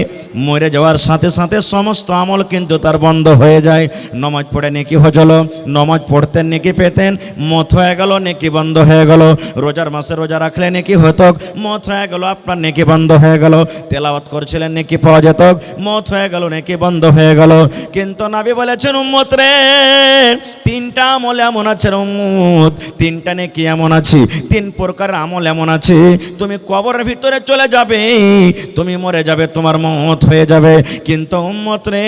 মরে যাওয়ার সাথে সাথে সমস্ত আমল কিন্তু তার বন্ধ হয়ে যায়। নামাজ পড়ে নেকি হজল, নামাজ পড়তেন নেকি পেতেন, মত হয়ে গেল নেকি বন্ধ হয়ে গেল। রোজার মাসে রোজা রাখা রাখলে নেকি হতো, মত হয়ে গেল আপনার নেকি বন্ধ হয়ে গেল। তেলাওয়াত করছিলেন নেকি পাওয়া যেত, মত হয়ে গেল নেকি বন্ধ হয়ে গেল। কিন্তু নবী বলেছেন উম্মত রে, তিনটা আমল এমন আছে উম্মত, তিনটা নেকি এমন আছে, তিন প্রকার আমল এমন আছে, তুমি কবরের ভিতরে চলে যাবে, তুমি মরে যাবে, তোমার মত হয়ে যাবে, কিন্তু উম্মত রে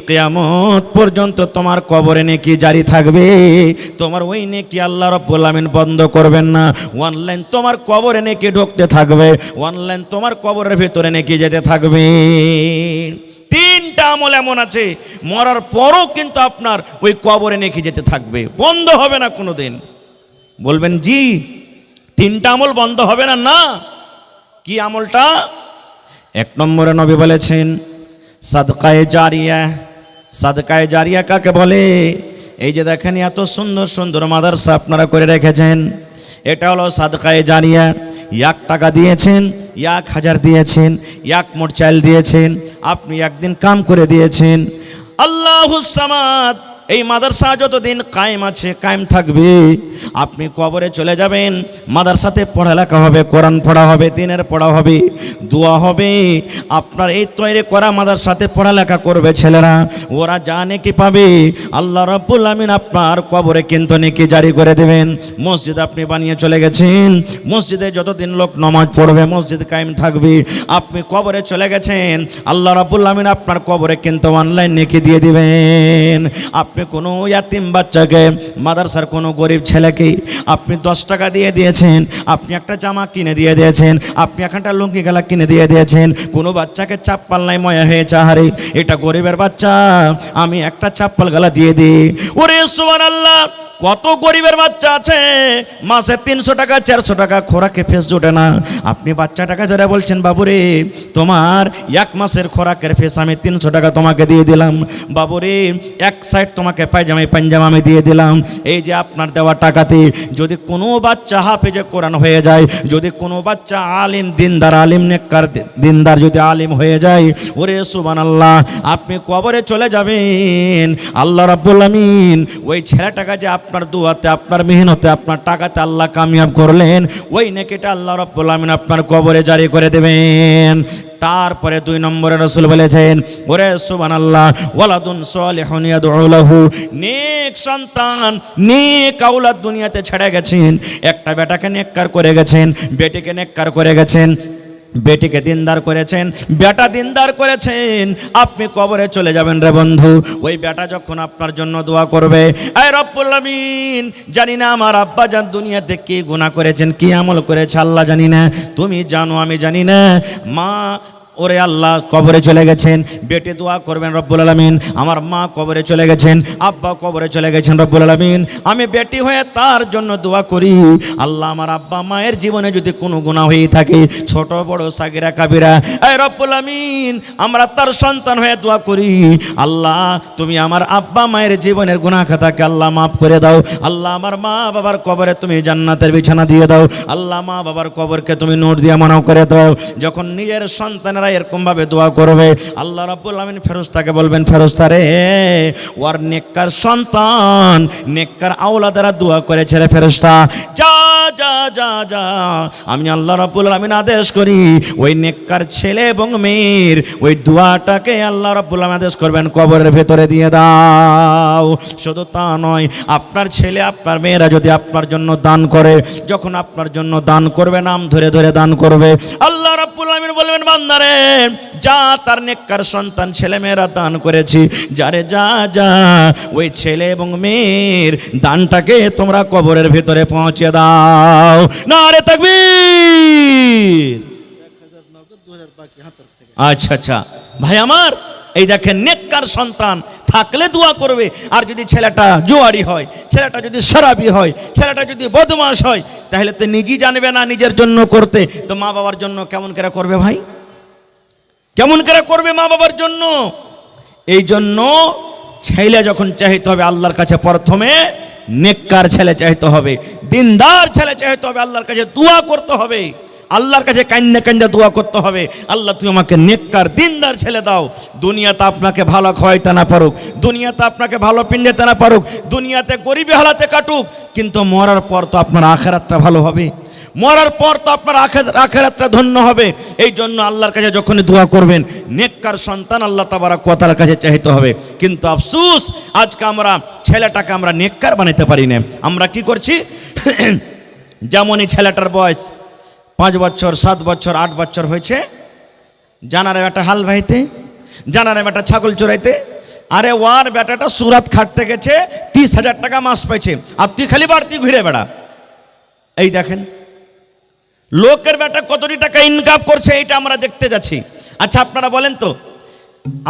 কিয়ামত পর্যন্ত তোমার কবরে নেকি জারি থাকবে, তোমার ওই নেকি আল্লাহ রাব্বুল আমিন বন্ধ করবেন না। অনলাইন তোমার কবরে নেকি ঢুকতে থাকবে, অনলাইন তোমার কবরের ভিতরে নেকি যেতে থাকবে। তিনটা আমল এমন আছে মরার পরও কিন্তু আপনার ওই কবরে নেকি যেতে থাকবে, বন্ধ হবে না কোনোদিন। বলবেন জি তিনটা আমল বন্ধ হবে না? না। কি আমলটা? এক নম্বরে নবী বলেছেন সাদকায়ে জারিয়া। সাদকায়ে জারিয়া কাকে বলে? এই যে দেখেন এত সুন্দর সুন্দর মাদ্রাসা আপনারা করে রেখেছেন, এটা হলো সাদকায়ে জারিয়া। 1 টাকা দিয়েছেন, 1000 দিয়েছেন, 1 মোট চাল দিয়েছেন, আপনি একদিন কাম করে দিয়েছেন। আল্লাহুস সামাদ, এই মাদ্রাসা যতদিন কায়েম আছে কায়েম থাকবে। আপনি কবরে চলে যাবেন, মাদ্রাসাতে পড়ালেখা হবে, কোরআন পড়া হবে, দিনের পড়া হবে, দোয়া হবে। আপনার এই তৈরি করা মাদ্রাসাতে পড়ালেখা করবে ছেলেরা, ওরা যা নেকি পাবে আল্লাহ রাব্বুল আমিন আপনার কবরে কিন্তু নেকি জারি করে দেবেন। মসজিদ আপনি বানিয়ে চলে গেছেন, মসজিদে যতদিন লোক নামাজ পড়বে মসজিদ কায়েম থাকবে। আপনি কবরে চলে গেছেন, আল্লাহ রাব্বুল আমিন আপনার কবরে কিন্তু অনলাইন নেকি দিয়ে দিবেন। আপনি কোনো ইয়াতিম বাচ্চাকে, মাদ্রাসার কোনো গরিব ছেলেকে আপনি 10 টাকা দিয়ে দিয়েছেন, আপনি একটা জামা কিনে দিয়ে দিয়েছেন, আপনি একটা লুঙ্গি গেলা কিনে দিয়ে দিয়েছেন। কোনো বাচ্চাকে চাপ্পাল নাই ময়া হয়েছে, আহারে এটা গরিবের বাচ্চা, আমি একটা চাপ্পাল গেলা দিয়ে দিই। ওরে সুবহানাল্লাহ, কত গরিবের বাচ্চা আছে মাসে 300 টাকা 400 টাকা খোরাকে ফেস জোটে না। আপনি বাচ্চাটাকে ধরে বলছেন বাবুরে তোমার 1 মাসের খোরাকের ফেস আমি 300 টাকা তোমাকে দিয়ে দিলাম, বাবুরে 1 সাইড তোমাকে পায়জামা আমি দিয়ে দিলাম। এই যে আপনার দেওয়া টাকাতে যদি কোনো বাচ্চা হাফেজে কোরআন হয়ে যায়, যদি কোনো বাচ্চা আলিম দিনদার, আলিম নেককার দিনদার যদি আলিম হয়ে যায়, ওরে সুবহানাল্লাহ, আপনি কবরে চলে যাবেন, আল্লাহ রাব্বুল আমিন ওই ছেলেটাকে যে আপনার দুয়াতে, আপনার মেহনতে, আপনার টাকাতে আল্লাহ কামিয়াব করলেন, ওই নেকিটা আল্লাহ রাব্বুল আমিন আপনার কবরে জারি করে দেবেন। তারপরে 2 নম্বরে রাসূল বলেছেন ওরে সুবহানাল্লাহ, ওয়ালাদুন সালিহুন ইয়াদউ লাহু, নেক সন্তান, নেক আওলাদ দুনিয়াতে ছেড়ে গেছেন, একটা বেটাকে নেককার করে গেছেন, বেটিকে নেককার করে গেছেন, বেটিকে দিনদার করেছেন, বেটা দিনদার করেছেন, আপনি কবরে চলে যাবেন রে বন্ধু। ওই বেটা যখন আপনার জন্য দোয়া করবে, আয় রব্বুল আমিন, জানি না আমার আব্বা জান দুনিয়াতে কি গুনাহ করেছেন, কি আমল করেছে আল্লাহ জানি না, তুমি জানো আমি জানি না। মা ওরে আল্লাহ কবরে চলে গেছেন, বেটে দোয়া করবেন রব্বুল আলামিন, আমার মা কবরে চলে গেছেন, আব্বা কবরে চলে গেছেন রব্বুল আলামিন, আমি বেটি হয়ে তার জন্য দোয়া করি, আল্লাহ আমার আব্বা মায়ের জীবনে যদি কোনো গুনাহ হয়ে থাকে, ছোট বড় সাগিরা কাবিরা, এই রব্বুল আমিন আমরা তার সন্তান হয়ে দোয়া করি, আল্লাহ তুমি আমার আব্বা মায়ের জীবনের গুনাহ খাতাকে আল্লাহ মাফ করে দাও, আল্লাহ আমার মা বাবার কবরে তুমি জান্নাতের বিছানা দিয়ে দাও, আল্লাহ মা বাবার কবরকে তুমি নূর দিয়ে মানাও করে দাও। যখন নিজের সন্তানেরা এরকম ভাবে দোয়া করবে, আল্লাহ রাব্বুল আমিন ফেরেশতাকে বলবেন, ফেরেশতা রে ওর নেককার সন্তান, নেককার আওলাদেরা দোয়া করেছে রে ফেরেশতা, যা যা যা যা, আমি আল্লাহ রাব্বুল আমিন আদেশ করি ওই নেককার ছেলে এবং মেয়ের ওই দোয়াটাকে আল্লাহ রাব্বুল আমিন আদেশ করবেন কবরের ভেতরে দিয়ে দাও। শুধু তা নয়, আপনার ছেলে আপনার মেয়েরা যদি আপনার জন্য দান করে, যখন আপনার জন্য দান করবে, নাম ধরে ধরে দান করবে, আল্লাহ রাব্বুল আমিন বলবেন বান্দারে যা, তার নেককার সন্তান ছেলে মেয়েরা দান করেছি, যারে যা যা ওই ছেলে এবং মেয়ের দানটাকে তোমরা কবরের ভিতরে পৌঁছে দাও। নারে তাকবীর। আচ্ছা আচ্ছা ভাই আমার, এই দেখেন নেককার সন্তান থাকলে দোয়া করবে, আর যদি ছেলেটা জুয়ারি হয়, ছেলেটা যদি শরাবি হয়, ছেলেটা যদি বদমাশ হয়, তাহলে তো নিজেই জানবে না নিজের জন্য করতে, তো মা বাবার জন্য কেমন করে করবে ভাই, কেমন করে করবে মা বাবার জন্য? এই জন্য ছেলে যখন চাইতে হবে আল্লাহর কাছে, প্রথমে নেককার ছেলে চাইতে হবে, দিনদার ছেলে চাইতে হবে, আল্লাহর কাছে দোয়া করতে হবে, আল্লাহর কাছে কান্না কান্না দোয়া করতে হবে, আল্লাহ তুমি আমাকে নেককার দিনদার ছেলে দাও। দুনিয়াতে আপনাকে ভালো খাওয়াইতে না পারুক, দুনিয়াতে আপনাকে ভালো পিন্ডাতে না পারুক, দুনিয়াতে গরিবী হালাতে কাটুক, কিন্তু মরার পর তো আপনার আখিরাতটা ভালো হবে। মরার পর তো আপনার আখিরাতটা ধন্য হবে। এই জন্য আল্লাহর কাছে যখনই দোয়া করবেন নেককার সন্তান আল্লাহ তাবারক ওয়া তাআলার কাছে চাইতে হবে। কিন্তু আফসোস আজকে আমরা ছেলেটাকে আমরা নেককার বানাতে পারি না। আমরা কি করছি, যেমনই ছেলেটার বয়স 5 বছর 7 বছর 8 বছর হয়েছে, জানারে বেটা হাল ভাইতে, জানারে বেটা ছাগল চড়াইতে, আরে ওয়ার বেটাটা সুরাত খাটতে গেছে 30,000 টাকা মাস পাইছে, আর তুই খালি বাড়তি ঘুরে বেড়া। এই দেখেন লোকের বেটা কতটি টাকা ইনকাম করছে, এটা আমরা দেখতে যাচ্ছি। আচ্ছা আপনারা বলেন তো,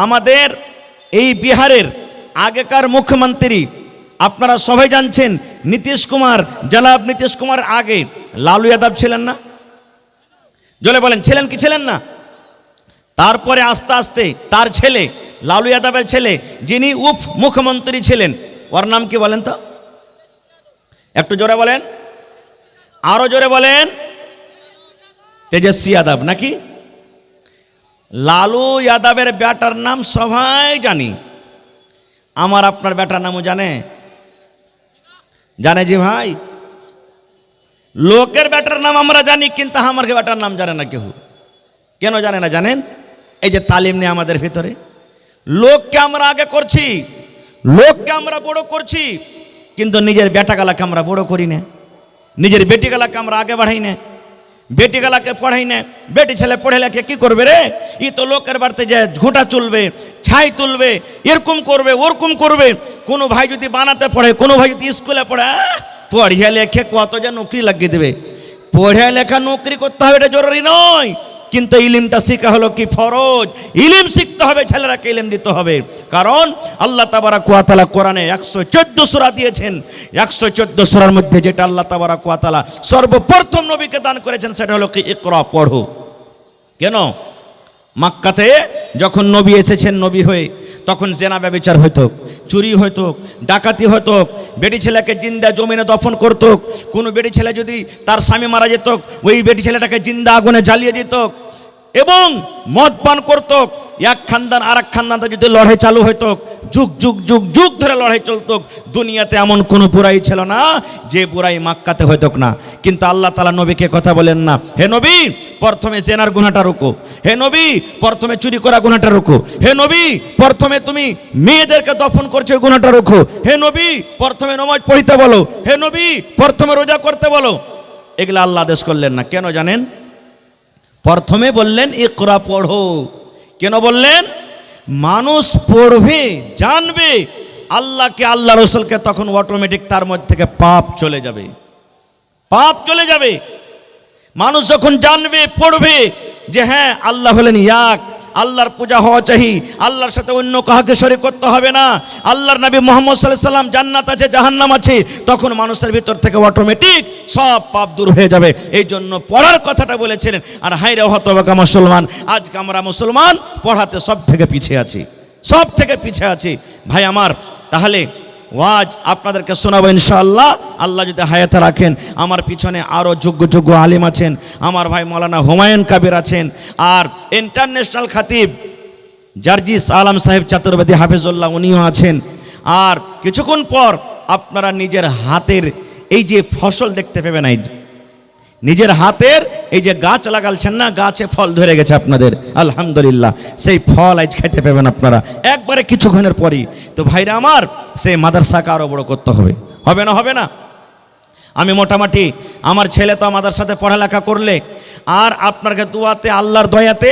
আমাদের এই বিহারের আগেকার মুখ্যমন্ত্রী আপনারা সবাই জানছেন নীতিশ কুমার, জনাব নীতিশ কুমার আগে লালু যাদব ছিলেন না? জলে বলেন ছিলেন কি ছিলেন না? তারপরে আস্তে আস্তে তার ছেলে লালু যাদবের ছেলে যিনি উপ মুখ্যমন্ত্রী ছিলেন, ওর নাম কি বলেন তো? একটু জোরে বলেন, আরো জোরে বলেন। তেজস্বী যাদব নাকি? লালু যাদবের বেটার নাম সবাই জানি, আমার আপনার বেটার নামও জানে? জানে জি ভাই, লোকের বেটার নাম আমরা জানি কিন্তু আমার বেটার নাম জানে না কেউ। কেন জানে না জানেন? এই যে তালিম নেই আমাদের ভিতরে, লোককে আমরা আগে করছি, লোককে আমরা বড় করছি, কিন্তু নিজের বেটাগালাকে আমরা বড় করি না, নিজের বেটিগালাকে আমরা আগে বাড়াই না, বেটিগালাকে পড়াই না। বেটি ছেলে পড়ে লেখে কি করবে রে, ই তো লোকের বাড়িতে যে ঘোঁটা চলবে, ছাই তুলবে, এরকম করবে ওরকম করবে। কোনো ভাই যদি বানাতে পড়ে, কোনো ভাই যদি স্কুলে পড়ে, পড়িয়া লেখে কত যে নৌকরি লাগিয়ে দেবে। পড়িয়া লেখা নৌকরি করতে হবে এটা জরুরি নয়, কিন্তু ইলিমটা শিখা হলো কি ফরজ। ইলিম শিখতে হবে, ছেলেরাকে ইলিম দিতে হবে। কারণ আল্লাহ তাবারাক ওয়া তাআলা কোরআনে 114 সূরা দিয়েছেন, 114 সূরার মধ্যে যেটা আল্লাহ তাবারাক ওয়া তাআলা সর্বপ্রথম নবীকে দান করেছেন সেটা হলো কি ইকরা, পড়ো। কেন? মক্কাতে যখন নবী এসেছেন নবী হয়ে, তখন জেনা ব্যভিচার হইতো, চুরি হইতো, ডাকাতি হইতো, বেটি ছেলেকে জিন্দা জমিনে দফন করত। কোনো বেটি ছেলে যদি তার স্বামী মারা যেত, ওই বেটি ছেলেটাকে জিন্দা আগুনে জ্বালিয়ে দিত, এবং মদ পান করত। এক খানদান আর এক খানদান যদি লড়াই চালু হইতো, যুগ যুগ যুগ যুগ ধরে লড়াই চলত। দুনিয়াতে এমন কোনো বুড়াই ছিল না যে বুড়াই মক্কাতে হইতো না। কিন্তু আল্লাহ তাআলা নবীকে কথা বলেন না, হে নবী প্রথমে জেনার গুনাহটা রোকো, হে নবী প্রথমে চুরি করা গুনাহটা রোকো, হে নবী প্রথমে তুমি মেয়েদেরকে দফন করছো গুনাহটা রোকো, হে নবী প্রথমে নামাজ পড়তে বলো, হে নবী প্রথমে রোজা করতে বলো। এগুলা আল্লাহ আদেশ করলেন না। কেন জানেন? প্রথমে বললেন ইকরা, পড়ো। কেন বললেন? মানুষ পড়বে, জানবে আল্লাহকে, আল্লাহ রসুলকে, তখন অটোমেটিক তার মধ্যে থেকে পাপ চলে যাবে, পাপ চলে যাবে। মানুষ যখন জানবে, পড়বে যে হ্যাঁ আল্লাহ হলেন এক, আল্লাহর পূজা হওয়া চাই, আল্লাহর সাথে অন্য কাউকে শরীক করতে হবে না, আল্লাহর নবী মুহাম্মদ সাল্লাল্লাহু আলাইহি সাল্লাম জান্নাত আছে জাহান্নাম আছে, তখন মানুষের ভিতর থেকে অটোমেটিক সব পাপ দূর হয়ে যাবে। এই জন্য পড়ার কথাটা বলেছিলেন। আর হায়রে হতভাগা মুসলমান, আজকে আমরা মুসলমান পড়াতে সব থেকে পিছিয়ে আছি, সব থেকে পিছিয়ে আছি ভাই আমার। তাহলে ওয়াজ আপনাদেরকে শোনাবো ইনশাআল্লাহ, আল্লাহ যদি হায়াতে রাখেন। আমার পিছনে আরও যোগ্য যোগ্য আলিম আছেন, আমার ভাই মাওলানা হুমায়ুন কবির আছেন, আর ইন্টারন্যাশনাল খাতিব জার্জিস আলম সাহেব চতুর্বেদী হাফিজুল্লাহ উনিও আছেন। আর কিছুক্ষণ পর আপনারা নিজের হাতের এই যে ফসল দেখতে পাবেন, এই নিজের হাতের এই যে গাছ লাগালছেন না, গাছে ফল ধরে গেছে আপনাদের, আলহামদুলিল্লাহ। সেই ফল আজ খেতে পাবেন আপনারা একবারে কিছুক্ষণের পরই। তো ভাইরা আমার, সেই মাদ্রাসাকে আরও বড় করতে হবে, হবে না? হবে না? আমি মোটামুটি আমার ছেলে তো আমাদের সাথে পড়ালেখা করলে, আর আপনাকে দুয়াতে আল্লাহর দয়াতে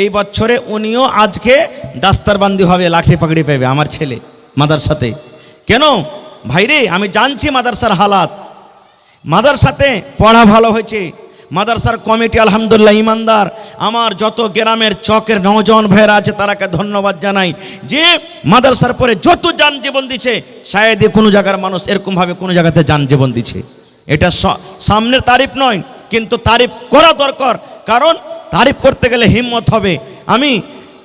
এই বছরে উনিও আজকে দাস্তারবান্দি হবে, লাঠি পাকড়ি পাবে আমার ছেলে মাদ্রাসাতে। কেন ভাইরে? আমি জানছি মাদ্রাসার হালাত, মাদ্রাসাতে পড়া ভালো হয়েছে, মাদ্রাসার কমিটি আলহামদুলিল্লাহ ইমানদার। আমার যত গ্রামের চকের নওজওয়ান ভাইরা আছে তারাকে ধন্যবাদ জানাই যে মাদ্রাসার পরে যত যান জীবন দিচ্ছে, শায়দে কোনো জায়গার মানুষ এরকমভাবে কোনো জায়গাতে যান জীবন দিচ্ছে। এটা সামনের তারিফ নয়, কিন্তু তারিফ করা দরকার, কারণ তারিফ করতে গেলে হিম্মত হবে। আমি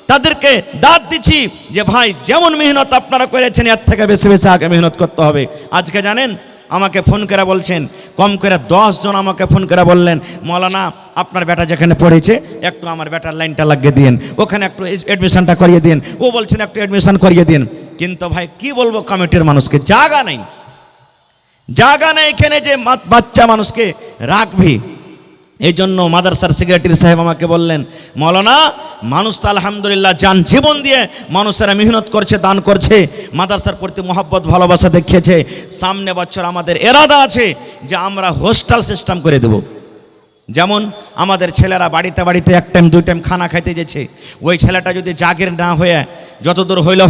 তাদেরকে দাঁত দিচ্ছি যে ভাই যেমন মেহনত আপনারা করেছেন এর থেকে বেশি বেশি আগে মেহনত করতে হবে। আজকে জানেন আমাকে ফোন করে বলছেন, কম করে 10 জন আমাকে ফোন করে বললেন, মৌলানা আপনার বেটা যেখানে পড়েছে একটু আমার বেটার লাইনটা লাগিয়ে দিন, ওখানে একটু অ্যাডমিশনটা করিয়ে দিন, ও বলছেন একটু অ্যাডমিশন করিয়ে দিন। কিন্তু ভাই কি বলবো, কমিটির মানুষকে জায়গা নেই, জায়গা নেই এখানে যে বাচ্চা মানুষকে রাখবি। এই জন্য মাদ্রাসার সেক্রেটারি সাহেব আমাকে বললেন, মৌলানা মানুষ তো আলহামদুলিল্লাহ যান জীবন দিয়ে মানুষেরা মেহনত করছে, দান করছে, মাদ্রাসার প্রতি মহব্বত ভালোবাসা দেখিয়েছে। সামনে বছর আমাদের এরাদা আছে যে আমরা হোস্টেল সিস্টেম করে দেব। যেমন আমাদের ছেলেরা বাড়িতে বাড়িতে এক টাইম দুই টাইম খানা খাইতে যেছে, ওই ছেলেটা যদি জাগির না হয়ে যতদূর হইলো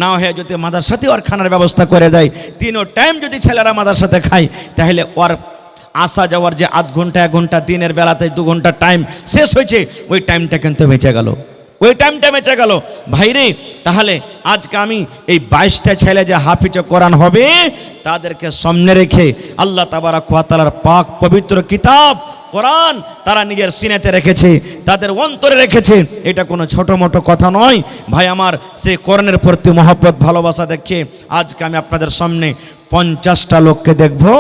না হয়ে যদি মাদ্রাসাতে ওর খানার ব্যবস্থা করে দেয়, তিনও টাইম যদি ছেলেরা মাদ্রাসাতে খায়, তাহলে ওর আসা যাওয়ার যে আধ ঘন্টা 1 ঘন্টা দিনের বেলাতে 2 ঘন্টা টাইম শেষ হয়েছে, ওই টাইমটা কিন্তু বেঁচে গেল, ওই টাইমটা বেঁচে গেল ভাইরে। তাহলে আজকে আমি এই 22টা ছেলে যে হাফিজে কোরআন হবে তাদেরকে সামনে রেখে আল্লাহ তাবারাক ওয়া তাআলার পাক পবিত্র কিতাব কোরআন তারা নিজের সিনেতে রেখেছে, তাদের অন্তরে রেখেছে। এটা কোনো ছোটো মোটো কথা নয় ভাই আমার। সেই কোরআনের প্রতি মহব্বত ভালোবাসা দেখে আজকে আমি আপনাদের সামনে 50টা লোককে দেখবো,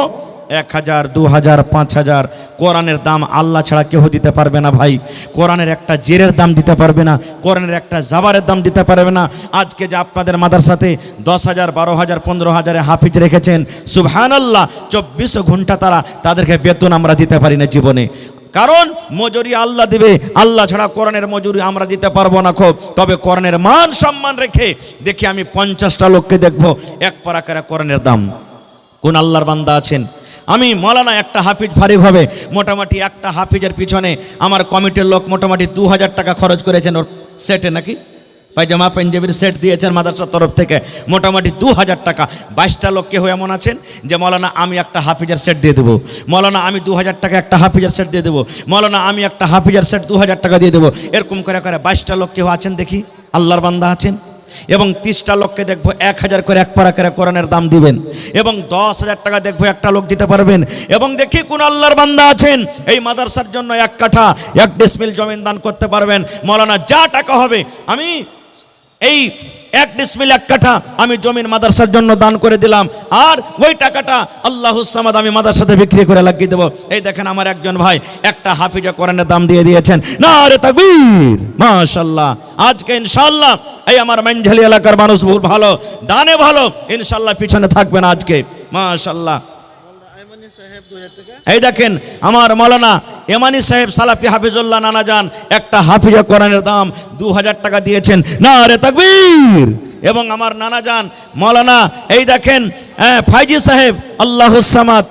1000, 2000, 5000। কোরআনের দাম আল্লাহ ছাড়া কেউ দিতে পারবে না ভাই। কোরআনের একটা জেরের দাম দিতে পারবে না, কোরআনের একটা জাবারের দাম দিতে পারবে না। আজকে যে আপনাদের মাদ্রাসাতে 10,000, 12,000, 15,000 হাফিজ রেখেছেন, সুবহানাল্লাহ, 24 ঘন্টা তাদেরকে বেতন আমরা দিতে পারি না জীবনে। কারণ মজুরি আল্লাহ দিবে, আল্লাহ ছাড়া কোরআনের মজুরি আমরা দিতে পারবো না খুব। তবে কোরআনের মান সম্মান রেখে দেখি আমি 50টা লোককে দেখবো এক পারা করে কোরআনের দাম। কোন আল্লাহর বান্দা আছেন? আমি মৌলানা একটা হাফিজ ফারিক হবে, মোটামুটি একটা হাফিজের পিছনে আমার কমিটির লোক মোটামুটি 2000 টাকা খরচ করেছেন ওর সেটে, নাকি পায়জামা পাঞ্জাবির সেট দিয়েছেন মাদ্রাসার তরফ থেকে মোটামুটি 2000 টাকা। 22টা লোক কেউ এমন আছেন যে মৌলানা আমি একটা হাফিজের সেট দিয়ে দেবো, মৌলানা আমি 2000 টাকা একটা হাফিজের সেট দিয়ে দেবো, মৌলানা আমি একটা হাফিজের সেট 2000 টাকা দিয়ে দেবো। এরকম করে 22টা লোক কেউ আছেন দেখি, আল্লাহর বান্দা আছেন? এবং 30টা লোককে দেখবো 1000 করে এক পারা করে কোরআনের দাম দিবেন, এবং 10,000 টাকা দেখবো একটা লোক দিতে পারবেন। এবং দেখি কোন আল্লাহর বান্দা আছেন এই মাদ্রাসার জন্য 1 কাঠা 1 ডিসমিল জমিন দান করতে পারবেন। মৌলানা যা টাকা হবে আমি এই 1 ডিসমিল 1 কাঠা আমি জমিন মাদ্রাসার জন্য দান করে দিলাম, আর ওই টাকাটা আল্লাহুস সামাদ আমি মাদ্রাসাতে বিক্রি করে লাগিয়ে দেবো। এই দেখেন আমার একজন ভাই একটা হাফিজে কোরআনের দাম দিয়ে দিয়েছেন, নারে তাকবীর, মাশাআল্লাহ। আজকে ইনশাআল্লাহ এই আমার মানঝালি এলাকার মানুষ বহু ভালো, দানে ভালো, ইনশাআল্লাহ পিছনে থাকবেন আজকে, মাশাআল্লাহ। এই দেখেন আমার মৌলানা এমানি সাহেব সালাফি হাফিজুল্লাহ নানা যান একটা হাফিজে কোরআনের দাম 2000 টাকা দিয়েছেন, নারে তাকবীর। এবং আমার নানা যান মৌলানা এই দেখেন ফাইজি সাহেব আল্লাহুস সামাদ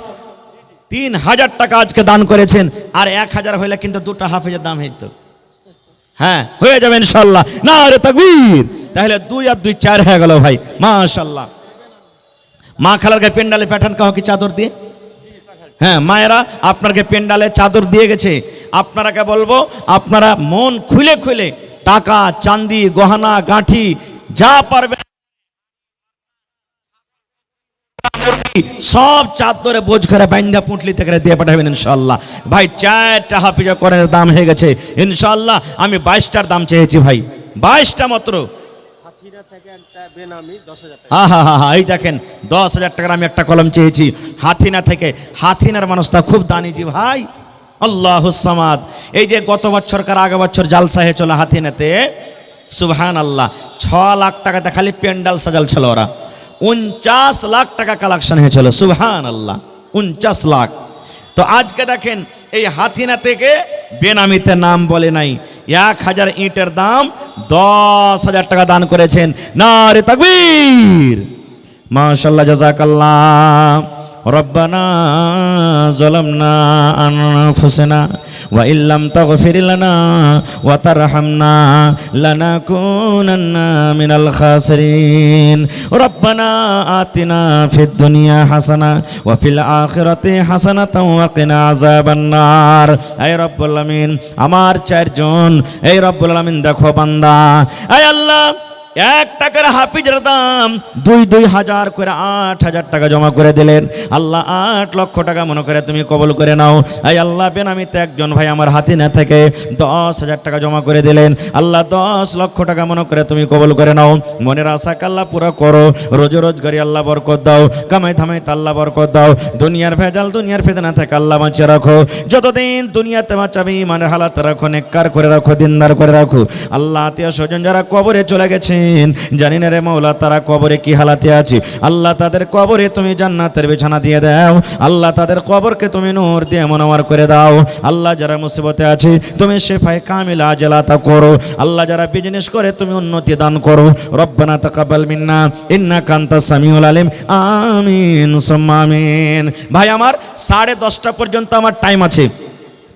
3000 টাকা আজকে দান করেছেন। আর 1000 হইলে কিন্তু 2টা হাফিজের দাম হইতো, হ্যাঁ হয়ে যাবে ইনশাআল্লাহ, নারে তাকবীর। তাহলে 2 আর 2 4 হয়ে গেল ভাই, মাশাআল্লাহ। মা খালারকে পেন্ডালে পাঠান কাহ কি চাদর দিয়ে, হ্যাঁ মায়েরা আপনাকে পেন্ডালে চাদর দিয়ে গেছে। আপনারাকে বলবো আপনারা মন খুলে খুলে টাকা চাঁদি গহনা গাঁঠি যা পারবেন সব চাদরে বোঝ করে বাইন্দা পুঁটলি থেকে দিয়ে পাঠাবেন ইনশাআল্লাহ। ভাই 4টা হাফিজা কোরআনের দাম হয়ে গেছে ইনশাআল্লাহ। আমি 22টার দাম চেয়েছি ভাই, 22টা মাত্র। এই দেখেন 10,000 টাকার আমি একটা কলম চেয়েছি হাথিনা থেকে। হাথিনার মানুষটা খুব দানিজি ভাই, আল্লাহুস সামাদ। এই যে গত বছরকার আগে বছর জালসা হয়েছিল হাথিনাতে, সুবহানাল্লাহ, 6 লাখ টাকাতে খালি প্যান্ডাল সাজাল ছিল ওরা। 49 লাখ টাকা কালেকশন হয়েছিল, সুবহানাল্লাহ, 49 লাখ। তো আজকে দেখেন এই হাথিনা থেকে বেনামিতে নাম বলে নাই, 1000 ইটের দাম 10,000 টাকা দান করেছেন, নারে তাকবীর, মাশাআল্লাহ, জাযাকাল্লাহ। রব্বানা যালামনা আনফুসানা ওয়া ইল্লাম তাগফির লানা ওয়া তারহামনা লানাকুনান্না মিনাল খাসিরিন। রব্বানা আতিনা ফিদ দুনিয়া হাসানা ওয়া ফিল আখিরাতি হাসানাতাও ওয়া কিনা আযাবান নার। হে রব্বুল আলামিন, আমার 4 জন, এই রব্বুল আলামিন দেখো বান্দা, হে আল্লাহ 1 টাকার হাফিজের দাম 2,000 করে 8,000 টাকা জমা করে দিলেন। আল্লাহ 8 লক্ষ টাকা মনে করে তুমি কবুল করে নাও। এই আল্লাহ বেনামিতে একজন ভাই আমার হাথিনা থেকে 10,000 টাকা জমা করে দিলেন। আল্লাহ 10 লক্ষ টাকা মনে করে তুমি কবুল করে নাও। মনের আশাকে আল্লাহ পুরো করো, রোজগারি আল্লাহ বরকত দাও, কামাই থামাই আল্লাহ বরকত দাও, দুনিয়ার ভেজাল দুনিয়ার ফিতনা থেকে আল্লাহ বাঁচিয়ে রাখো। যতদিন দুনিয়াতে বাঁচাবি মানে হালাত রাখো, নেককার করে রাখো, দিনদার করে রাখো। আল্লাহ আত্মীয় স্বজন যারা কবরে চলে গেছে আছেন, জানি না রে মাওলা তারা কবরে কি হালাতে আছে। আল্লাহ তাদের কবরে তুমি জান্নাতের বিছানা দিয়ে দাও, আল্লাহ তাদের কবরকে তুমি নূর দিয়ে মুনাওয়ার করে দাও। আল্লাহ যারা মুসিবতে আছে তুমি শেফায়ে কামিলা আজলাতা করো। আল্লাহ যারা বিজনেস করে তুমি উন্নতি দান করো। রব্বানা তাকাব্বাল মিন্না ইন্নাকা আনতাস সামিউল আলিম। আমিন সুম্মা আমিন। ভাই আমার 10:30 পর্যন্ত আমার টাইম আছে,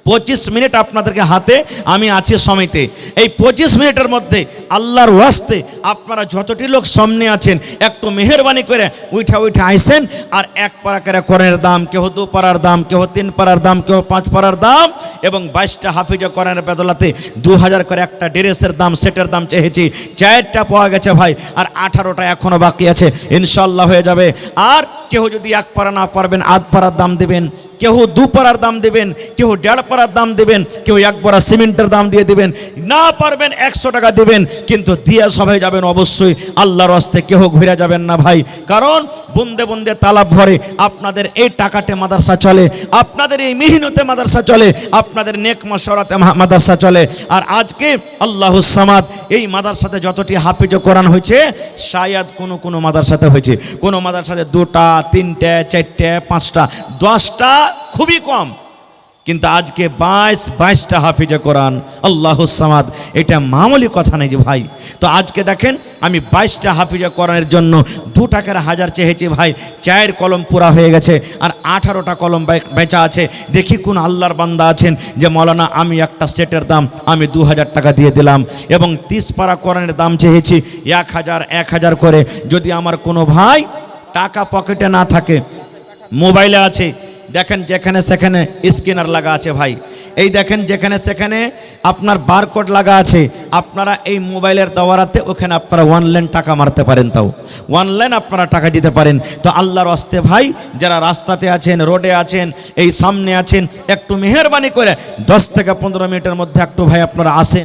25 মিনিট আপনাদেরকে হাতে আমি আছি সময়তে। এই 25 মিনিটের মধ্যে আল্লাহর ওয়াস্তে আপনারা যতটি লোক সামনে আছেন একটু মেহেরবানি করে উঠা আইসেন। আর 1 পারা করে কোরআনের দাম, কেহ 2 পারার দাম, কেহ 3 পারার দাম, কেহ 5 পারার দাম এবং 22টা হাফিজা কোরআনের বদলাতে 2000 করে একটা ড্রেসের দাম, সেটের দাম চেয়েছি। 4টা পাওয়া গেছে ভাই, আর 18টা এখনো বাকি আছে, ইনশাআল্লাহ হয়ে যাবে। আর কেউ যদি 1 পারা না পারবেন 8 পারার দাম দেবেন, কেউ 2 পারার দাম দেবেন, কেউ 1.5 পারার দাম দেবেন, কেউ 1 পারা সিমেন্টের দাম দিয়ে দেবেন। না পারবেন 100 টাকা দেবেন, কিন্তু দিয়ে সবাই যাবেন অবশ্যই। আল্লাহর রাস্তে কেউ ঘুরে যাবেন না ভাই, কারণ বুন্দে বুন্দে তালাব ভরে। আপনাদের এই টাকাতে মাদ্রাসা চলে, আপনাদের এই মেহনতে মাদ্রাসা চলে, আপনাদের নেক মশওয়ারাতে মাদ্রাসা চলে। আর আজকে আল্লাহুস সামাদ এই মাদ্রাসাতে যতটি হাফিজ কোরআন হয়েছে শায়াদ কোনো মাদ্রাসাতে হয়েছে, কোনো মাদ্রাসাতে 2টা 3টে 4টে 5টা 10টা খুবই কম, কিন্তু আজকে 22টা হাফিজে কোরআন। আল্লাহুস সামাদ, এটা মামুলি কথা নেই যে ভাই। তো আজকে দেখেন আমি 22টা হাফিজে কোরআনের জন্য 2 টাকার 1000 চেয়েছি ভাই। 4 কলম পুরা হয়ে গেছে, আর 18টা কলম বেচা আছে। দেখি কোন আল্লাহর বান্দা আছেন যে মৌলানা আমি একটা সেটের দাম আমি 2000 টাকা দিয়ে দিলাম, এবং 30 পারা কোরআনের দাম চেয়েছি 1000 করে। যদি আমার কোনো ভাই টাকা পকেটে না থাকে, মোবাইলে আছে, দেখেন যেখানে সেখানে স্ক্যানার লাগা আছে ভাই, এই দেখেন যেখানে সেখানে আপনার বারকোড লাগা আছে। আপনারা এই মোবাইলের দাওয়ারাতে ওখানে আপনারা অনলাইন টাকা মারতে পারেন, তাও অনলাইন আপনারা টাকা দিতে পারেন। তো আল্লাহর রাস্তে ভাই, যারা রাস্তাতে আছেন, রোডে আছেন, এই সামনে আছেন, একটু মেহেরবানি করে 10 থেকে 15 মিনিটের মধ্যে একটু ভাই আপনারা আসেন।